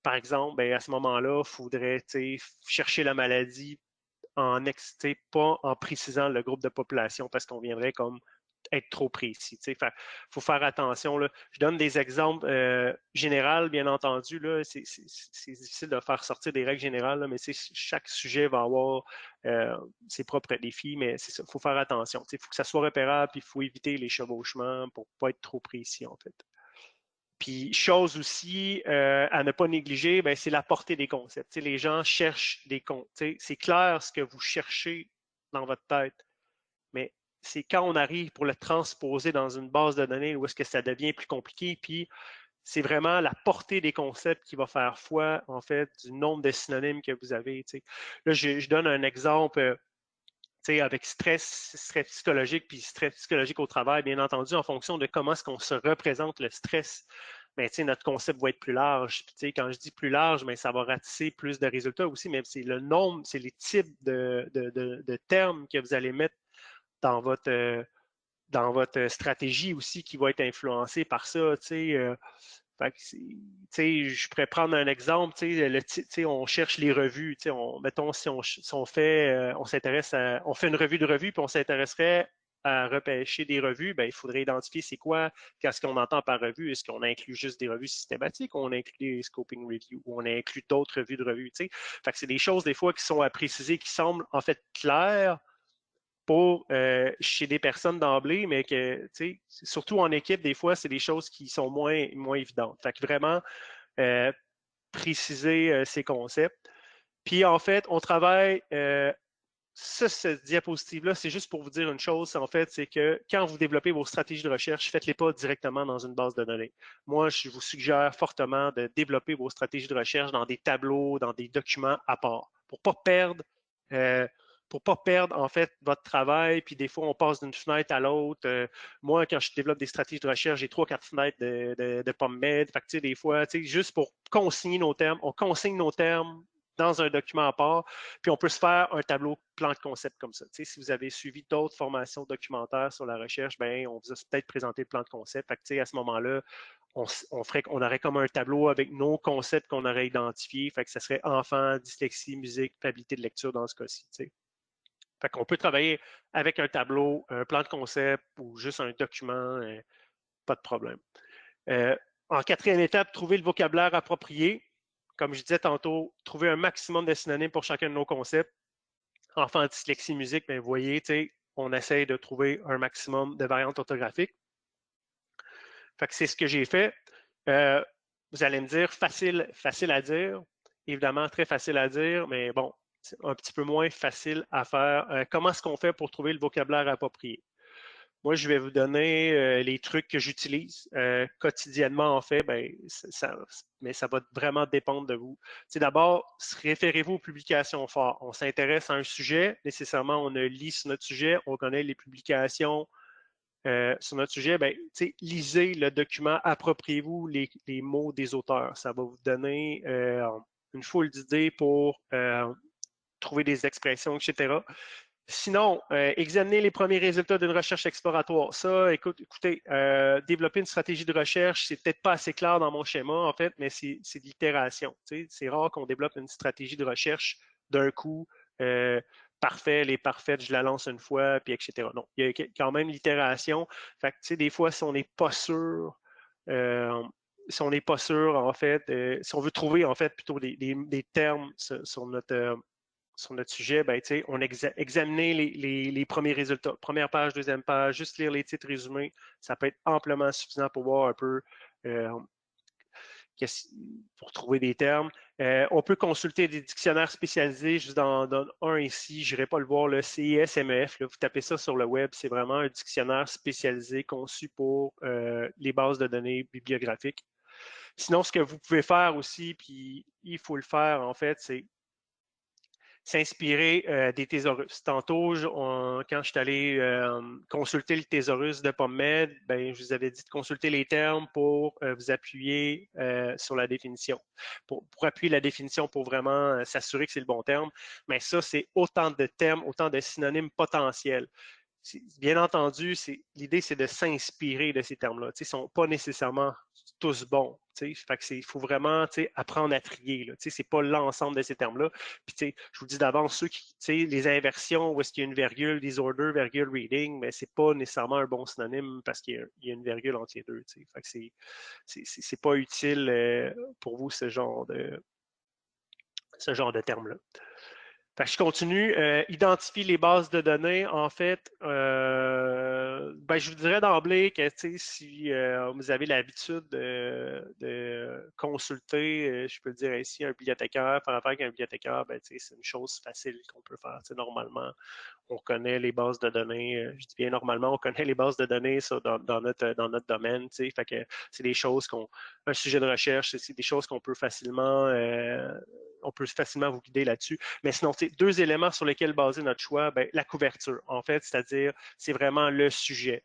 Par exemple, à ce moment-là, il faudrait chercher la maladie pas en précisant le groupe de population parce qu'on viendrait comme être trop précis. Il faut faire attention. Là. Je donne des exemples généraux, bien entendu. C'est difficile de faire sortir des règles générales, là, mais chaque sujet va avoir ses propres défis, mais c'est ça, il faut faire attention. Il faut que ça soit repérable, puis il faut éviter les chevauchements pour ne pas être trop précis, en fait. Puis, chose aussi à ne pas négliger, c'est la portée des concepts. Les gens cherchent des concepts. C'est clair ce que vous cherchez dans votre tête, mais c'est quand on arrive pour le transposer dans une base de données où est-ce que ça devient plus compliqué. Puis, c'est vraiment la portée des concepts qui va faire foi, en fait, du nombre de synonymes que vous avez. T'sais. Là, je donne un exemple avec stress psychologique, puis stress psychologique au travail, bien entendu, en fonction de comment est-ce qu'on se représente le stress. Mais notre concept va être plus large. Puis, quand je dis plus large, mais ça va ratisser plus de résultats aussi, mais c'est le nombre, c'est les types de termes que vous allez mettre dans dans votre stratégie aussi qui va être influencée par ça. Fait que je pourrais prendre un exemple, on cherche les revues, mettons si on fait, on s'intéresse on fait une revue de revues puis on s'intéresserait à repêcher des revues, ben, il faudrait identifier c'est quoi, qu'est-ce qu'on entend par revue. Est-ce qu'on inclut juste des revues systématiques ou on inclut des scoping reviews ou on inclut d'autres revues de revues, Fait que c'est des choses des fois qui sont à préciser, qui semblent en fait claires pour chez des personnes d'emblée, mais que, surtout en équipe, des fois, c'est des choses qui sont moins évidentes. Fait que vraiment, préciser ces concepts. Puis en fait, on travaille, cette diapositive-là, c'est juste pour vous dire une chose, en fait, c'est que quand vous développez vos stratégies de recherche, faites-les pas directement dans une base de données. Moi, je vous suggère fortement de développer vos stratégies de recherche dans des tableaux, dans des documents à part, euh, pour pas perdre en fait votre travail, puis des fois on passe d'une fenêtre à l'autre. Moi, quand je développe des stratégies de recherche, j'ai 3-4 fenêtres de PubMed. Fait que, des fois, juste pour consigner nos termes, on consigne nos termes dans un document à part, puis on peut se faire un tableau plan de concept comme ça. Si vous avez suivi d'autres formations documentaires sur la recherche, ben, on vous a peut-être présenté le plan de concept. Fait que, à ce moment-là, on aurait comme un tableau avec nos concepts qu'on aurait identifiés. Fait que ça serait enfant, dyslexie, musique, habilité de lecture dans ce cas-ci. Fait qu'on peut travailler avec un tableau, un plan de concept ou juste un document, pas de problème. En quatrième étape, trouver le vocabulaire approprié. Comme je disais tantôt, trouver un maximum de synonymes pour chacun de nos concepts. Enfant, dyslexie, musique, bien, vous voyez, on essaye de trouver un maximum de variantes orthographiques. Fait que c'est ce que j'ai fait. Vous allez me dire, facile à dire. Évidemment, très facile à dire, mais bon, c'est un petit peu moins facile à faire. Comment est-ce qu'on fait pour trouver le vocabulaire approprié? Moi, je vais vous donner les trucs que j'utilise quotidiennement, en fait, ben, mais ça va vraiment dépendre de vous. D'abord, référez-vous aux publications fortes. On s'intéresse à un sujet, nécessairement, on a lu sur notre sujet, on connaît les publications sur notre sujet. Ben, lisez le document, appropriez-vous les mots des auteurs. Ça va vous donner une foule d'idées pour trouver des expressions, etc. Sinon, examiner les premiers résultats d'une recherche exploratoire. Ça, écoutez, développer une stratégie de recherche, c'est peut-être pas assez clair dans mon schéma, en fait, mais c'est de l'itération. C'est rare qu'on développe une stratégie de recherche d'un coup. Parfait, elle est parfaite, je la lance une fois, puis etc. Non, il y a quand même l'itération. Fait que, des fois, si on n'est pas sûr, en fait, si on veut trouver, en fait, plutôt des termes sur notre sujet, ben, on examiner les premiers résultats. Première page, deuxième page, juste lire les titres résumés, ça peut être amplement suffisant pour voir un peu, pour trouver des termes. On peut consulter des dictionnaires spécialisés. Je vous en donne un ici, je n'irai pas le voir, le CISMEF. Là, vous tapez ça sur le web, c'est vraiment un dictionnaire spécialisé conçu pour les bases de données bibliographiques. Sinon, ce que vous pouvez faire aussi, puis il faut le faire en fait, c'est s'inspirer des thésaurus. Tantôt, quand je suis allé consulter le thésaurus de PubMed, ben, je vous avais dit de consulter les termes pour vous appuyer sur la définition. Pour appuyer la définition, pour vraiment s'assurer que c'est le bon terme. Mais ça, c'est autant de termes, autant de synonymes potentiels. Bien entendu, l'idée, c'est de s'inspirer de ces termes-là. Ils ne sont pas nécessairement tous bons. Il faut vraiment apprendre à trier. Ce n'est pas l'ensemble de ces termes-là. Puis, je vous dis d'avance, les inversions où est-ce qu'il y a une virgule, disorder, virgule, reading, mais ce n'est pas nécessairement un bon synonyme parce qu'il y a une virgule entre les deux. C'est pas utile pour vous ce genre de termes-là. Fait que je continue. Identifier les bases de données. En fait, je vous dirais d'emblée que si vous avez l'habitude de consulter, je peux le dire ainsi, un bibliothécaire, faire affaire avec un bibliothécaire, c'est une chose facile qu'on peut faire. Normalement, on connaît les bases de données. Je dis bien normalement, on connaît les bases de données dans notre domaine. Fait que c'est des choses un sujet de recherche, c'est des choses qu'on peut facilement vous guider là-dessus. Mais sinon, deux éléments sur lesquels baser notre choix, la couverture, en fait, c'est-à-dire, c'est vraiment le sujet.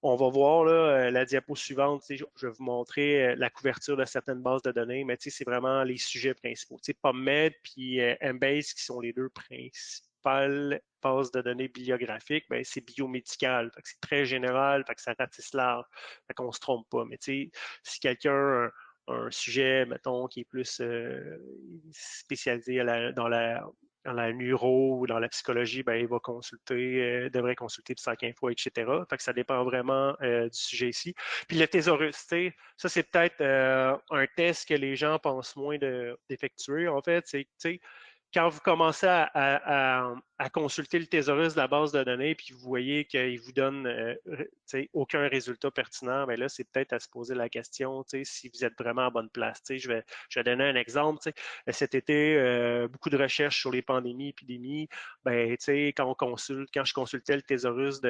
On va voir là, la diapo suivante, je vais vous montrer la couverture de certaines bases de données, mais c'est vraiment les sujets principaux. PubMed puis Embase qui sont les deux principales bases de données bibliographiques, c'est biomédical. C'est très général, ça ratisse large. On ne se trompe pas. Mais si quelqu'un un sujet, mettons, qui est plus spécialisé dans la neuro ou dans la psychologie, il va devrait consulter PsycInfo, etc. Fait que ça dépend vraiment du sujet ici. Puis le thésaurus, ça c'est peut-être un test que les gens pensent moins d'effectuer, en fait. C'est quand vous commencez à consulter le thésaurus de la base de données, puis vous voyez qu'il vous donne aucun résultat pertinent, là, c'est peut-être à se poser la question si vous êtes vraiment à bonne place. Je vais donner un exemple. Cet été, beaucoup de recherches sur les pandémies, épidémies. Quand je consultais le thésaurus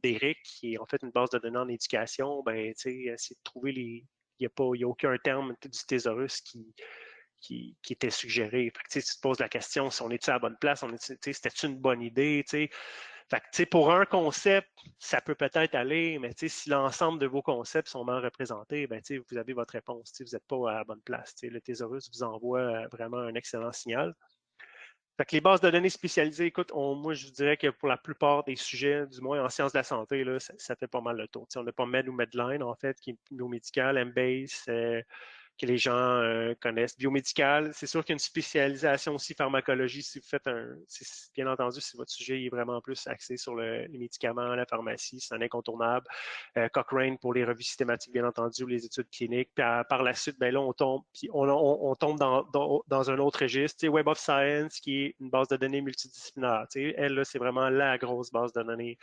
d'Éric, qui est en fait une base de données en éducation, essayer de trouver il n'y a aucun terme du thésaurus qui était suggéré. Fait que, tu te poses la question si on est à la bonne place, c'était une bonne idée. Fait que, pour un concept, ça peut peut-être aller, mais si l'ensemble de vos concepts sont mal représentés, vous avez votre réponse. Vous n'êtes pas à la bonne place. Le thésaurus vous envoie vraiment un excellent signal. Fait que les bases de données spécialisées, écoute, moi je vous dirais que pour la plupart des sujets, du moins en sciences de la santé, là, ça fait pas mal le tour. On n'a pas Med ou Medline, en fait, qui est biomédical, Embase, que les gens connaissent. Biomédical, c'est sûr qu'il y a une spécialisation aussi pharmacologie. Si vous faites bien entendu, si votre sujet est vraiment plus axé sur les médicaments, la pharmacie, c'est un incontournable. Cochrane pour les revues systématiques, bien entendu, ou les études cliniques. Puis par la suite, là, on tombe dans un autre registre. Web of Science, qui est une base de données multidisciplinaire. Elle, là, c'est vraiment la grosse base de données.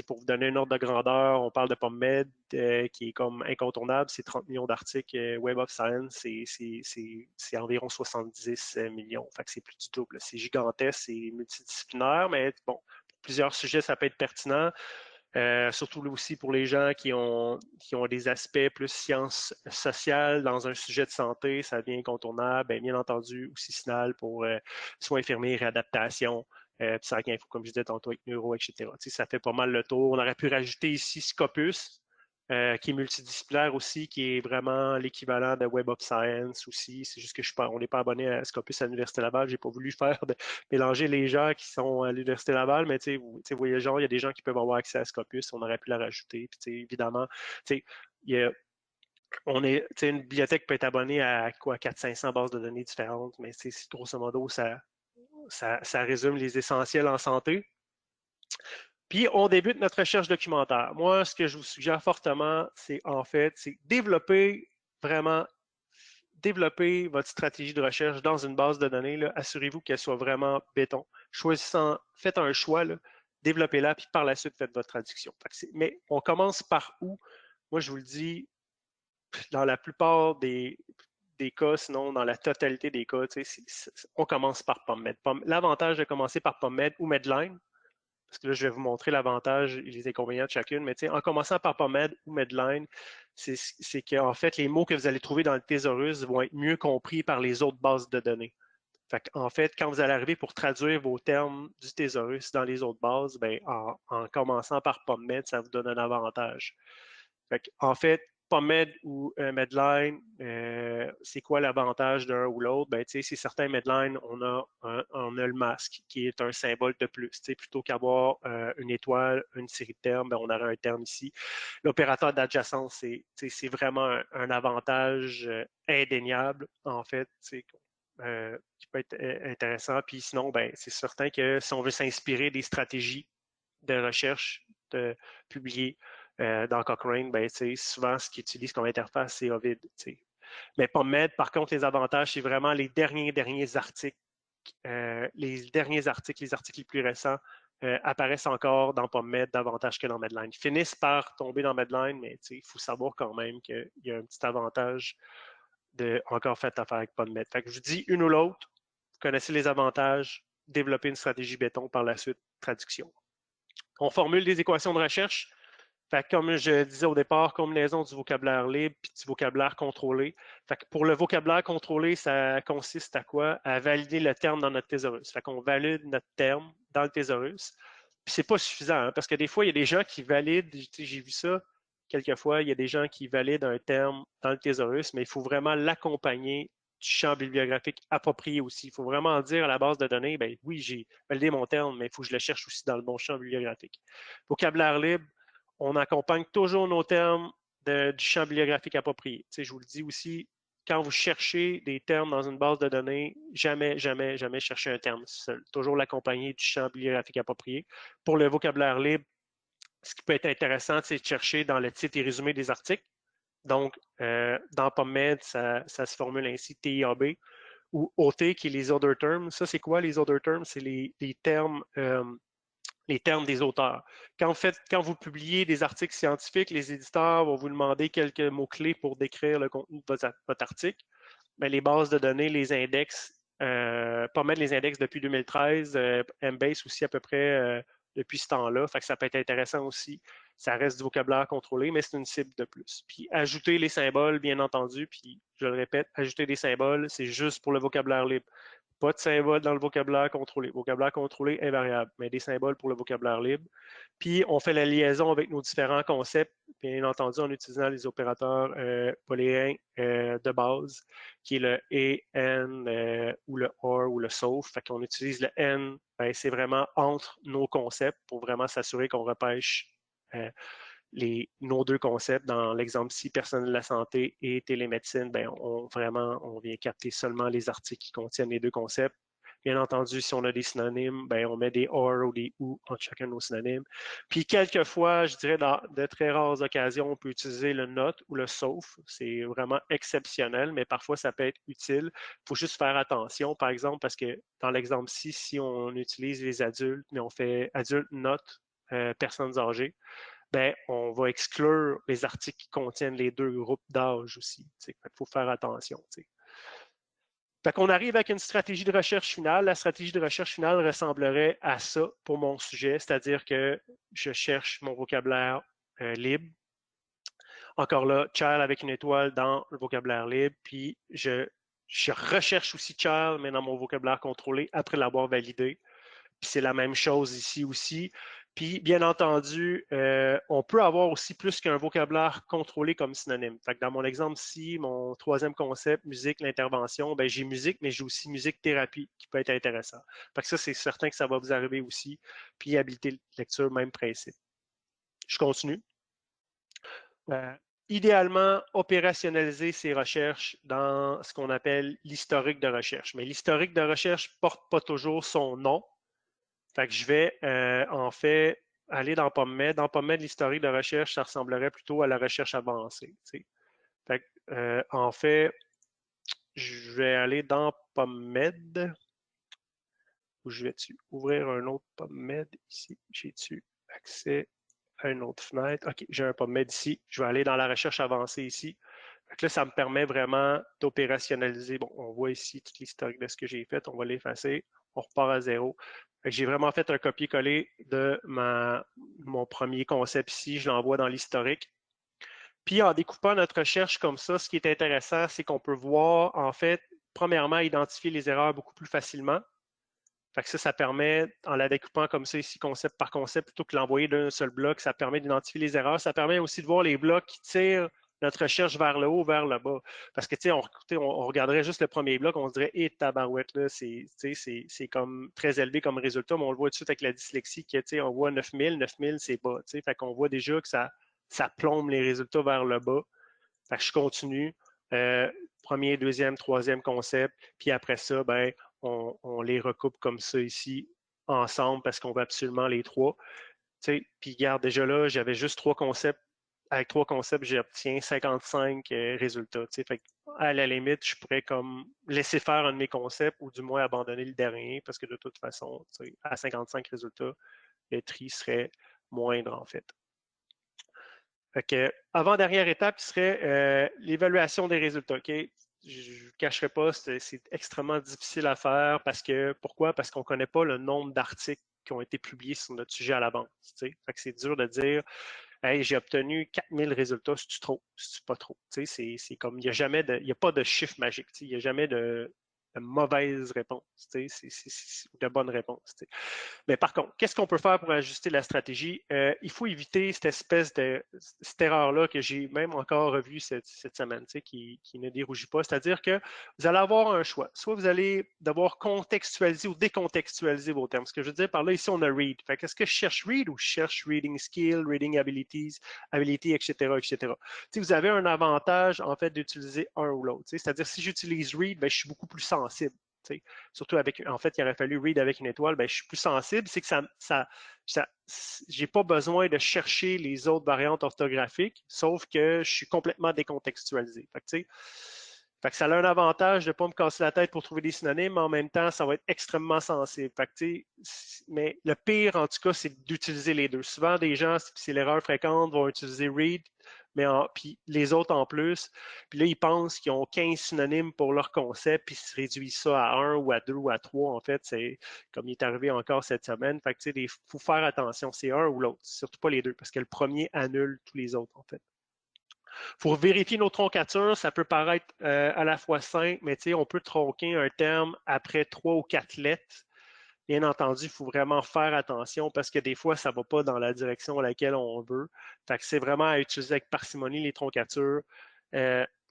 Pour vous donner un ordre de grandeur, on parle de PubMed, qui est comme incontournable, c'est 30 millions d'articles. Web of Science, c'est environ 70 millions. Fait que c'est plus du double. C'est gigantesque, c'est multidisciplinaire, mais bon, pour plusieurs sujets, ça peut être pertinent. Surtout aussi pour les gens qui ont des aspects plus sciences sociales dans un sujet de santé, ça devient incontournable. Bien entendu, aussi SINAL pour soins infirmiers, réadaptation. PsycInfo, comme je disais tantôt, avec Neuro, etc. Ça fait pas mal le tour. On aurait pu rajouter ici Scopus, qui est multidisciplinaire aussi, qui est vraiment l'équivalent de Web of Science aussi. C'est juste que on n'est pas abonné à Scopus à l'Université Laval. Je n'ai pas voulu mélanger les gens qui sont à l'Université Laval, mais vous voyez, il y a des gens qui peuvent avoir accès à Scopus. On aurait pu la rajouter. Puis, évidemment, une bibliothèque peut être abonnée à quoi, 400-500 bases de données différentes, mais grosso modo, ça résume les essentiels en santé. Puis, on débute notre recherche documentaire. Moi, ce que je vous suggère fortement, c'est développer votre stratégie de recherche dans une base de données. Assurez-vous qu'elle soit vraiment béton. Faites un choix, développez-la, puis par la suite, faites votre traduction. Mais on commence par où? Moi, je vous le dis, dans la plupart des cas, sinon dans la totalité des cas, on commence par PubMed. L'avantage de commencer par PubMed ou Medline, parce que là, je vais vous montrer l'avantage et les inconvénients de chacune, mais en commençant par PubMed ou Medline, c'est qu'en fait, les mots que vous allez trouver dans le thésaurus vont être mieux compris par les autres bases de données. En fait, quand vous allez arriver pour traduire vos termes du thésaurus dans les autres bases, en commençant par PubMed, ça vous donne un avantage. En fait, PubMed ou Medline, c'est quoi l'avantage d'un ou l'autre? C'est certains Medline, on a le masque qui est un symbole de plus. Plutôt qu'avoir une étoile, une série de termes, on aurait un terme ici. L'opérateur d'adjacence, c'est vraiment un avantage indéniable, en fait, qui peut être intéressant. Puis sinon, c'est certain que si on veut s'inspirer des stratégies de recherche, de publier dans Cochrane, souvent ce qu'ils utilisent comme interface, c'est Ovid. Mais PubMed, par contre, les avantages, c'est vraiment les derniers articles les derniers articles, les articles les plus récents, apparaissent encore dans PubMed davantage que dans Medline. Ils finissent par tomber dans Medline, mais il faut savoir quand même qu'il y a un petit avantage de encore fait affaire avec PubMed. Fait que je vous dis une ou l'autre, vous connaissez les avantages, développer une stratégie béton par la suite, traduction. On formule des équations de recherche. Fait que comme je disais au départ, combinaison du vocabulaire libre et du vocabulaire contrôlé. Fait que pour le vocabulaire contrôlé, ça consiste à quoi? À valider le terme dans notre thésaurus. Fait qu'on valide notre terme dans le thésaurus. Puis c'est pas suffisant, hein, parce que des fois, il y a des gens qui valident, j'ai vu ça quelquefois, il y a des gens qui valident un terme dans le thésaurus, mais il faut vraiment l'accompagner du champ bibliographique approprié aussi. Il faut vraiment dire à la base de données, ben oui, j'ai validé mon terme, mais il faut que je le cherche aussi dans le bon champ bibliographique. Vocabulaire libre, on accompagne toujours nos termes du champ bibliographique approprié. Je vous le dis aussi, quand vous cherchez des termes dans une base de données, jamais, jamais, jamais chercher un terme seul. Toujours l'accompagner du champ bibliographique approprié. Pour le vocabulaire libre, ce qui peut être intéressant, c'est de chercher dans le titre et résumé des articles. Donc, dans PubMed, ça se formule ainsi, TIAB, ou OT, qui est les other terms. Ça, c'est quoi les other terms? C'est les termes des auteurs. Quand vous publiez des articles scientifiques, les éditeurs vont vous demander quelques mots-clés pour décrire le contenu de votre article. Mais les bases de données, les index, PubMed les index depuis 2013, Embase aussi à peu près depuis ce temps-là. Fait que ça peut être intéressant aussi. Ça reste du vocabulaire contrôlé, mais c'est une cible de plus. Puis ajouter les symboles, bien entendu, puis je le répète, ajouter des symboles, c'est juste pour le vocabulaire libre. Pas de symboles dans le vocabulaire contrôlé. Vocabulaire contrôlé invariable, mais des symboles pour le vocabulaire libre. Puis, on fait la liaison avec nos différents concepts, bien entendu, en utilisant les opérateurs booléens de base, qui est le et, and, ou le or ou le sauf. Fait qu'on utilise le and, ben, c'est vraiment entre nos concepts pour vraiment s'assurer qu'on repêche nos deux concepts. Dans l'exemple-ci, personnel de la santé et télémédecine, ben, on vient capter seulement les articles qui contiennent les deux concepts. Bien entendu, si on a des synonymes, ben, on met des or ou des ou entre chacun de nos synonymes. Puis, quelquefois, je dirais, dans de très rares occasions, on peut utiliser le not ou le sauf. C'est vraiment exceptionnel, mais parfois, ça peut être utile. Il faut juste faire attention, par exemple, parce que dans l'exemple-ci, si on utilise les adultes, mais on fait adulte, not, personnes âgées, ben, on va exclure les articles qui contiennent les deux groupes d'âge aussi. Il faut faire attention. Fait qu'on arrive avec une stratégie de recherche finale. La stratégie de recherche finale ressemblerait à ça pour mon sujet, c'est-à-dire que je cherche mon vocabulaire libre. Encore là, child avec une étoile dans le vocabulaire libre, puis je recherche aussi child, mais dans mon vocabulaire contrôlé après l'avoir validé. Puis c'est la même chose ici aussi. Puis, bien entendu, on peut avoir aussi plus qu'un vocabulaire contrôlé comme synonyme. Fait que dans mon exemple ici, mon troisième concept, musique, l'intervention, ben, j'ai musique, mais j'ai aussi musique-thérapie qui peut être intéressant. Fait que ça, c'est certain que ça va vous arriver aussi. Puis, habilité de lecture, même principe. Je continue. Idéalement, opérationnaliser ces recherches dans ce qu'on appelle l'historique de recherche. Mais l'historique de recherche ne porte pas toujours son nom. Fait que je vais en fait aller dans PubMed. Dans PubMed, l'historique de recherche, ça ressemblerait plutôt à la recherche avancée. Fait que, en fait, je vais aller dans PubMed. Où je vais-tu ouvrir un autre PubMed ici? J'ai-tu accès à une autre fenêtre? OK, j'ai un PubMed ici. Je vais aller dans la recherche avancée ici. Fait que là, ça me permet vraiment d'opérationnaliser. Bon, on voit ici tout l'historique de ce que j'ai fait. On va l'effacer. On repart à zéro. J'ai vraiment fait un copier-coller de mon premier concept ici. Je l'envoie dans l'historique. Puis, en découpant notre recherche comme ça, ce qui est intéressant, c'est qu'on peut voir, en fait, premièrement, identifier les erreurs beaucoup plus facilement. Fait que ça permet, en la découpant comme ça ici, concept par concept, plutôt que l'envoyer d'un seul bloc, ça permet d'identifier les erreurs. Ça permet aussi de voir les blocs qui tirent notre recherche vers le haut, vers le bas. Parce que, tu sais, on regarderait juste le premier bloc, on se dirait, hé, tabarouette, là, c'est comme très élevé comme résultat, mais on le voit tout de suite avec la dyslexie, que, tu sais, on voit 9000, c'est bas, tu sais. Fait qu'on voit déjà que ça plombe les résultats vers le bas. Fait que je continue. Premier, deuxième, troisième concept. Puis après ça, ben, on les recoupe comme ça ici, ensemble, parce qu'on veut absolument les trois. Tu sais, puis regarde, déjà là, j'avais juste trois concepts. Avec trois concepts, j'obtiens 55 résultats. Tu sais, fait à la limite, je pourrais comme laisser faire un de mes concepts ou du moins abandonner le dernier parce que de toute façon, à 55 résultats, le tri serait moindre en fait. Fait que, avant-dernière étape qui serait l'évaluation des résultats. Okay? Je ne cacherai pas, c'est extrêmement difficile à faire parce que, pourquoi? Parce qu'on ne connaît pas le nombre d'articles qui ont été publiés sur notre sujet à la base. Fait que c'est dur de dire, hey, j'ai obtenu 4000 résultats, c'est-tu trop? C'est pas trop? C'est comme, il n'y a pas de chiffre magique, il n'y a jamais de mauvaise réponse, ou de bonne réponse. Mais par contre, qu'est-ce qu'on peut faire pour ajuster la stratégie? Il faut éviter cette erreur-là que j'ai même encore revue cette semaine, qui ne dérougit pas. C'est-à-dire que vous allez avoir un choix. Soit vous allez devoir contextualiser ou décontextualiser vos termes. Ce que je veux dire par là, ici, on a read. Fait que est-ce que je cherche read ou je cherche reading skill, reading abilities, ability, etc., etc. Vous avez un avantage, en fait, d'utiliser un ou l'autre. C'est-à-dire, si j'utilise read, ben, je suis beaucoup plus sensible. Surtout avec, en fait, il aurait fallu read avec une étoile, ben, je suis plus sensible, c'est que j'ai pas besoin de chercher les autres variantes orthographiques, sauf que je suis complètement décontextualisé. Fait que ça a un avantage de ne pas me casser la tête pour trouver des synonymes, mais en même temps, ça va être extrêmement sensible. Mais le pire, en tout cas, c'est d'utiliser les deux. Souvent, des gens, c'est l'erreur fréquente, vont utiliser read, puis les autres en plus. Puis là, ils pensent qu'ils ont 15 synonymes pour leur concept, puis ils se réduisent ça à 1 ou à 2 ou à 3. En fait, c'est comme il est arrivé encore cette semaine. Fait que, il faut faire attention, c'est un ou l'autre, surtout pas les deux, parce que le premier annule tous les autres, en fait. Pour vérifier nos troncatures, ça peut paraître à la fois simple, mais on peut tronquer un terme après 3 ou 4 lettres. Bien entendu, il faut vraiment faire attention parce que des fois, ça ne va pas dans la direction à laquelle on veut. Fait que c'est vraiment à utiliser avec parcimonie les troncatures.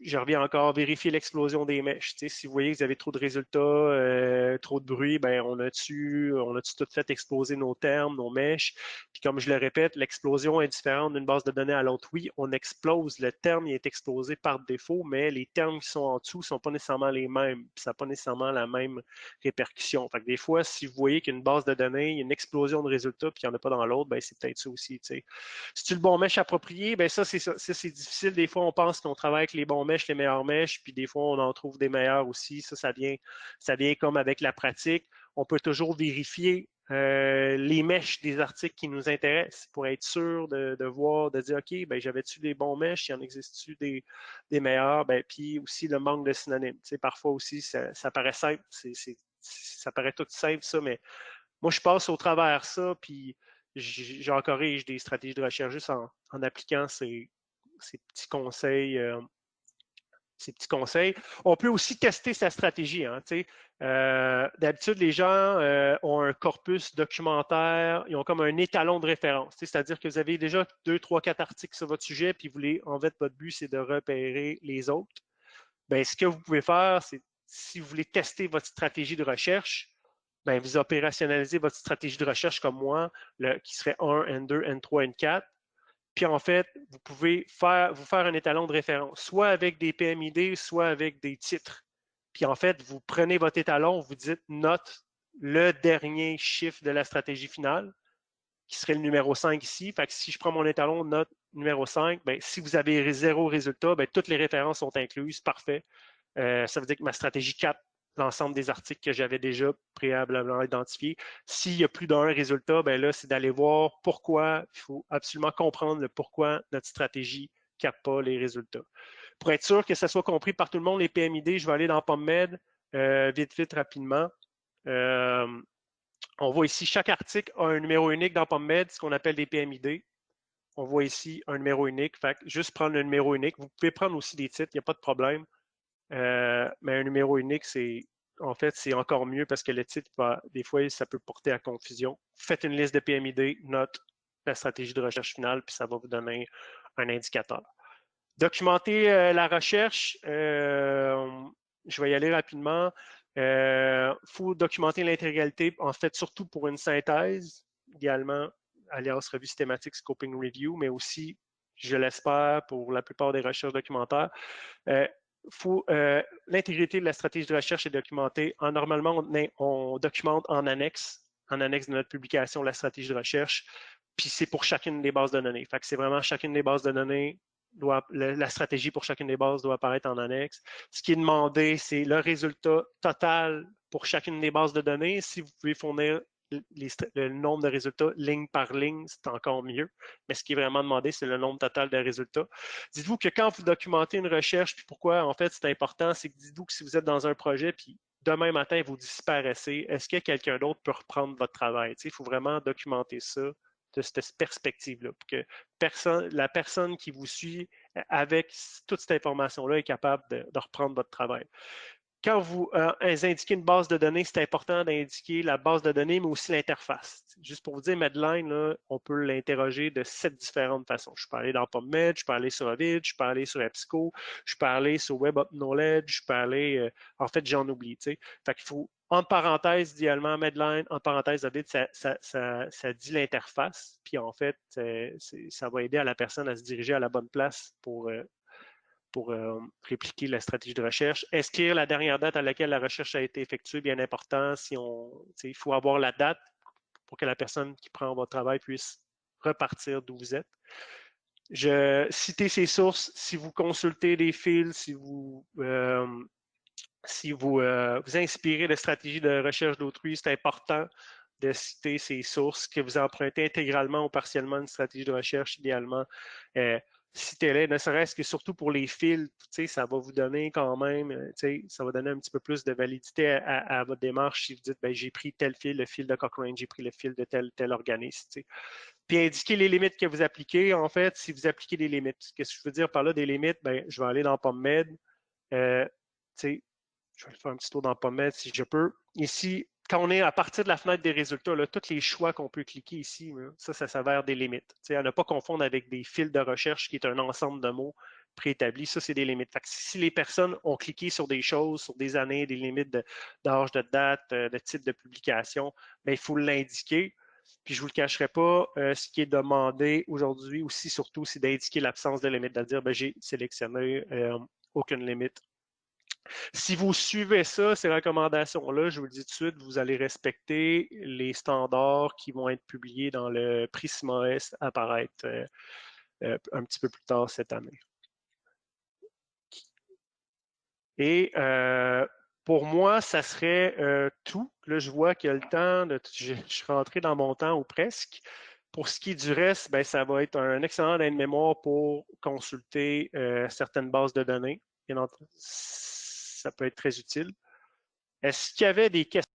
Je reviens encore, vérifier l'explosion des mèches. Si vous voyez que vous avez trop de résultats, trop de bruit, ben on a-tu tout fait exploser nos termes, nos mèches. Puis comme je le répète, l'explosion est différente d'une base de données à l'autre. Oui, on explose, le terme il est explosé par défaut, mais les termes qui sont en dessous ne sont pas nécessairement les mêmes. Puis ça n'a pas nécessairement la même répercussion. Fait que des fois, si vous voyez qu'une base de données, il y a une explosion de résultats puis qu'il n'y en a pas dans l'autre, ben c'est peut-être ça aussi. Si tu le bon mesh approprié, ben ça, c'est difficile. Des fois, on pense qu'on travaille avec les bons mèches, les meilleurs mèches, puis des fois, on en trouve des meilleurs aussi. Ça vient comme avec la pratique. On peut toujours vérifier les mèches des articles qui nous intéressent pour être sûr de voir, de dire, OK, ben j'avais-tu des bons mèches, il y en existe-tu des meilleurs, ben, puis aussi le manque de synonymes. Parfois aussi, ça paraît simple, ça paraît tout simple, ça, mais moi, je passe au travers ça, puis j'en corrige des stratégies de recherche juste en appliquant ces petits conseils. On peut aussi tester sa stratégie. Hein, d'habitude, les gens ont un corpus documentaire, ils ont comme un étalon de référence. C'est-à-dire que vous avez déjà 2, 3, 4 articles sur votre sujet, puis en fait, votre but, c'est de repérer les autres. Bien, ce que vous pouvez faire, c'est si vous voulez tester votre stratégie de recherche, bien, vous opérationnalisez votre stratégie de recherche comme moi, qui serait 1, N2, N3, N4. Puis en fait, vous pouvez vous faire un étalon de référence, soit avec des PMID, soit avec des titres. Puis en fait, vous prenez votre étalon, vous dites note le dernier chiffre de la stratégie finale, qui serait le numéro 5 ici. Fait que si je prends mon étalon, note numéro 5, bien, si vous avez 0 résultat, bien, toutes les références sont incluses. Parfait. Ça veut dire que ma stratégie 4, l'ensemble des articles que j'avais déjà préalablement identifiés. S'il y a plus d'un résultat, ben là, c'est d'aller voir pourquoi. Il faut absolument comprendre le pourquoi notre stratégie ne capte pas les résultats. Pour être sûr que ça soit compris par tout le monde, les PMID, je vais aller dans PubMed vite, rapidement. On voit ici, chaque article a un numéro unique dans PubMed, ce qu'on appelle des PMID. On voit ici un numéro unique. Fait que juste prendre le numéro unique. Vous pouvez prendre aussi des titres, il n'y a pas de problème. Mais un numéro unique, c'est encore mieux parce que le titre, des fois, ça peut porter à confusion. Faites une liste de PMID, note la stratégie de recherche finale, puis ça va vous donner un indicateur. Documenter la recherche, je vais y aller rapidement. Il faut documenter l'intégralité, en fait, surtout pour une synthèse, idéalement, alias revue systématique, scoping review, mais aussi, je l'espère, pour la plupart des recherches documentaires. L'intégrité de la stratégie de recherche est documentée. Normalement, on documente en annexe de notre publication, la stratégie de recherche, puis c'est pour chacune des bases de données. Fait que c'est vraiment chacune des bases de données, la stratégie pour chacune des bases doit apparaître en annexe. Ce qui est demandé, c'est le résultat total pour chacune des bases de données. Si vous pouvez fournir le nombre de résultats ligne par ligne, c'est encore mieux. Mais ce qui est vraiment demandé, c'est le nombre total de résultats. Dites-vous que quand vous documentez une recherche, puis pourquoi en fait c'est important, c'est que dites-vous que si vous êtes dans un projet, puis demain matin, vous disparaissez, est-ce que quelqu'un d'autre peut reprendre votre travail? Il faut vraiment documenter ça de cette perspective-là, pour que la personne qui vous suit avec toute cette information-là est capable de reprendre votre travail. Quand vous indiquez une base de données, c'est important d'indiquer la base de données, mais aussi l'interface. Juste pour vous dire, Medline, là, on peut l'interroger de 7 différentes façons. Je peux aller dans PubMed, je peux aller sur Ovid, je peux aller sur EBSCO, je peux aller sur Web of Knowledge, je peux aller... en fait, j'en oublie. Fait qu'il faut, entre parenthèses, idéalement, Medline, entre parenthèses, Ovid, ça dit l'interface. Puis en fait, ça va aider à la personne à se diriger à la bonne place pour répliquer la stratégie de recherche. Inscrire la dernière date à laquelle la recherche a été effectuée, bien important. Il faut avoir la date pour que la personne qui prend votre travail puisse repartir d'où vous êtes. Citez ces sources. Si vous consultez des fils, si vous vous inspirez de stratégies de recherche d'autrui, c'est important de citer ces sources que vous empruntez intégralement ou partiellement une stratégie de recherche, idéalement. Citez-les, ne serait-ce que surtout pour les fils, ça va vous donner quand même, ça va donner un petit peu plus de validité à votre démarche si vous dites, ben, j'ai pris tel fil, le fil de Cochrane, j'ai pris le fil de tel organisme. Puis indiquer les limites que vous appliquez, en fait, si vous appliquez des limites. Qu'est-ce que je veux dire par là, des limites? Ben, je vais aller dans PubMed, je vais faire un petit tour dans PubMed si je peux. Ici, quand on est à partir de la fenêtre des résultats, là, tous les choix qu'on peut cliquer ici, ça s'avère des limites. À ne pas confondre avec des fils de recherche qui est un ensemble de mots préétablis. Ça, c'est des limites. Fait que si les personnes ont cliqué sur des choses, sur des années, des limites d'âge, de date, de type de publication, bien, il faut l'indiquer. Puis je ne vous le cacherai pas, ce qui est demandé aujourd'hui aussi, surtout, c'est d'indiquer l'absence de limite, de dire, ben, j'ai sélectionné aucune limite. Si vous suivez ça, ces recommandations-là, je vous le dis tout de suite, vous allez respecter les standards qui vont être publiés dans le Prisma S apparaître un petit peu plus tard cette année. Et pour moi, ça serait tout. Là, je vois qu'il y a le temps, je suis rentré dans mon temps ou presque. Pour ce qui est du reste, ben, ça va être un excellent aide-mémoire pour consulter certaines bases de données. Ça peut être très utile. Est-ce qu'il y avait des questions?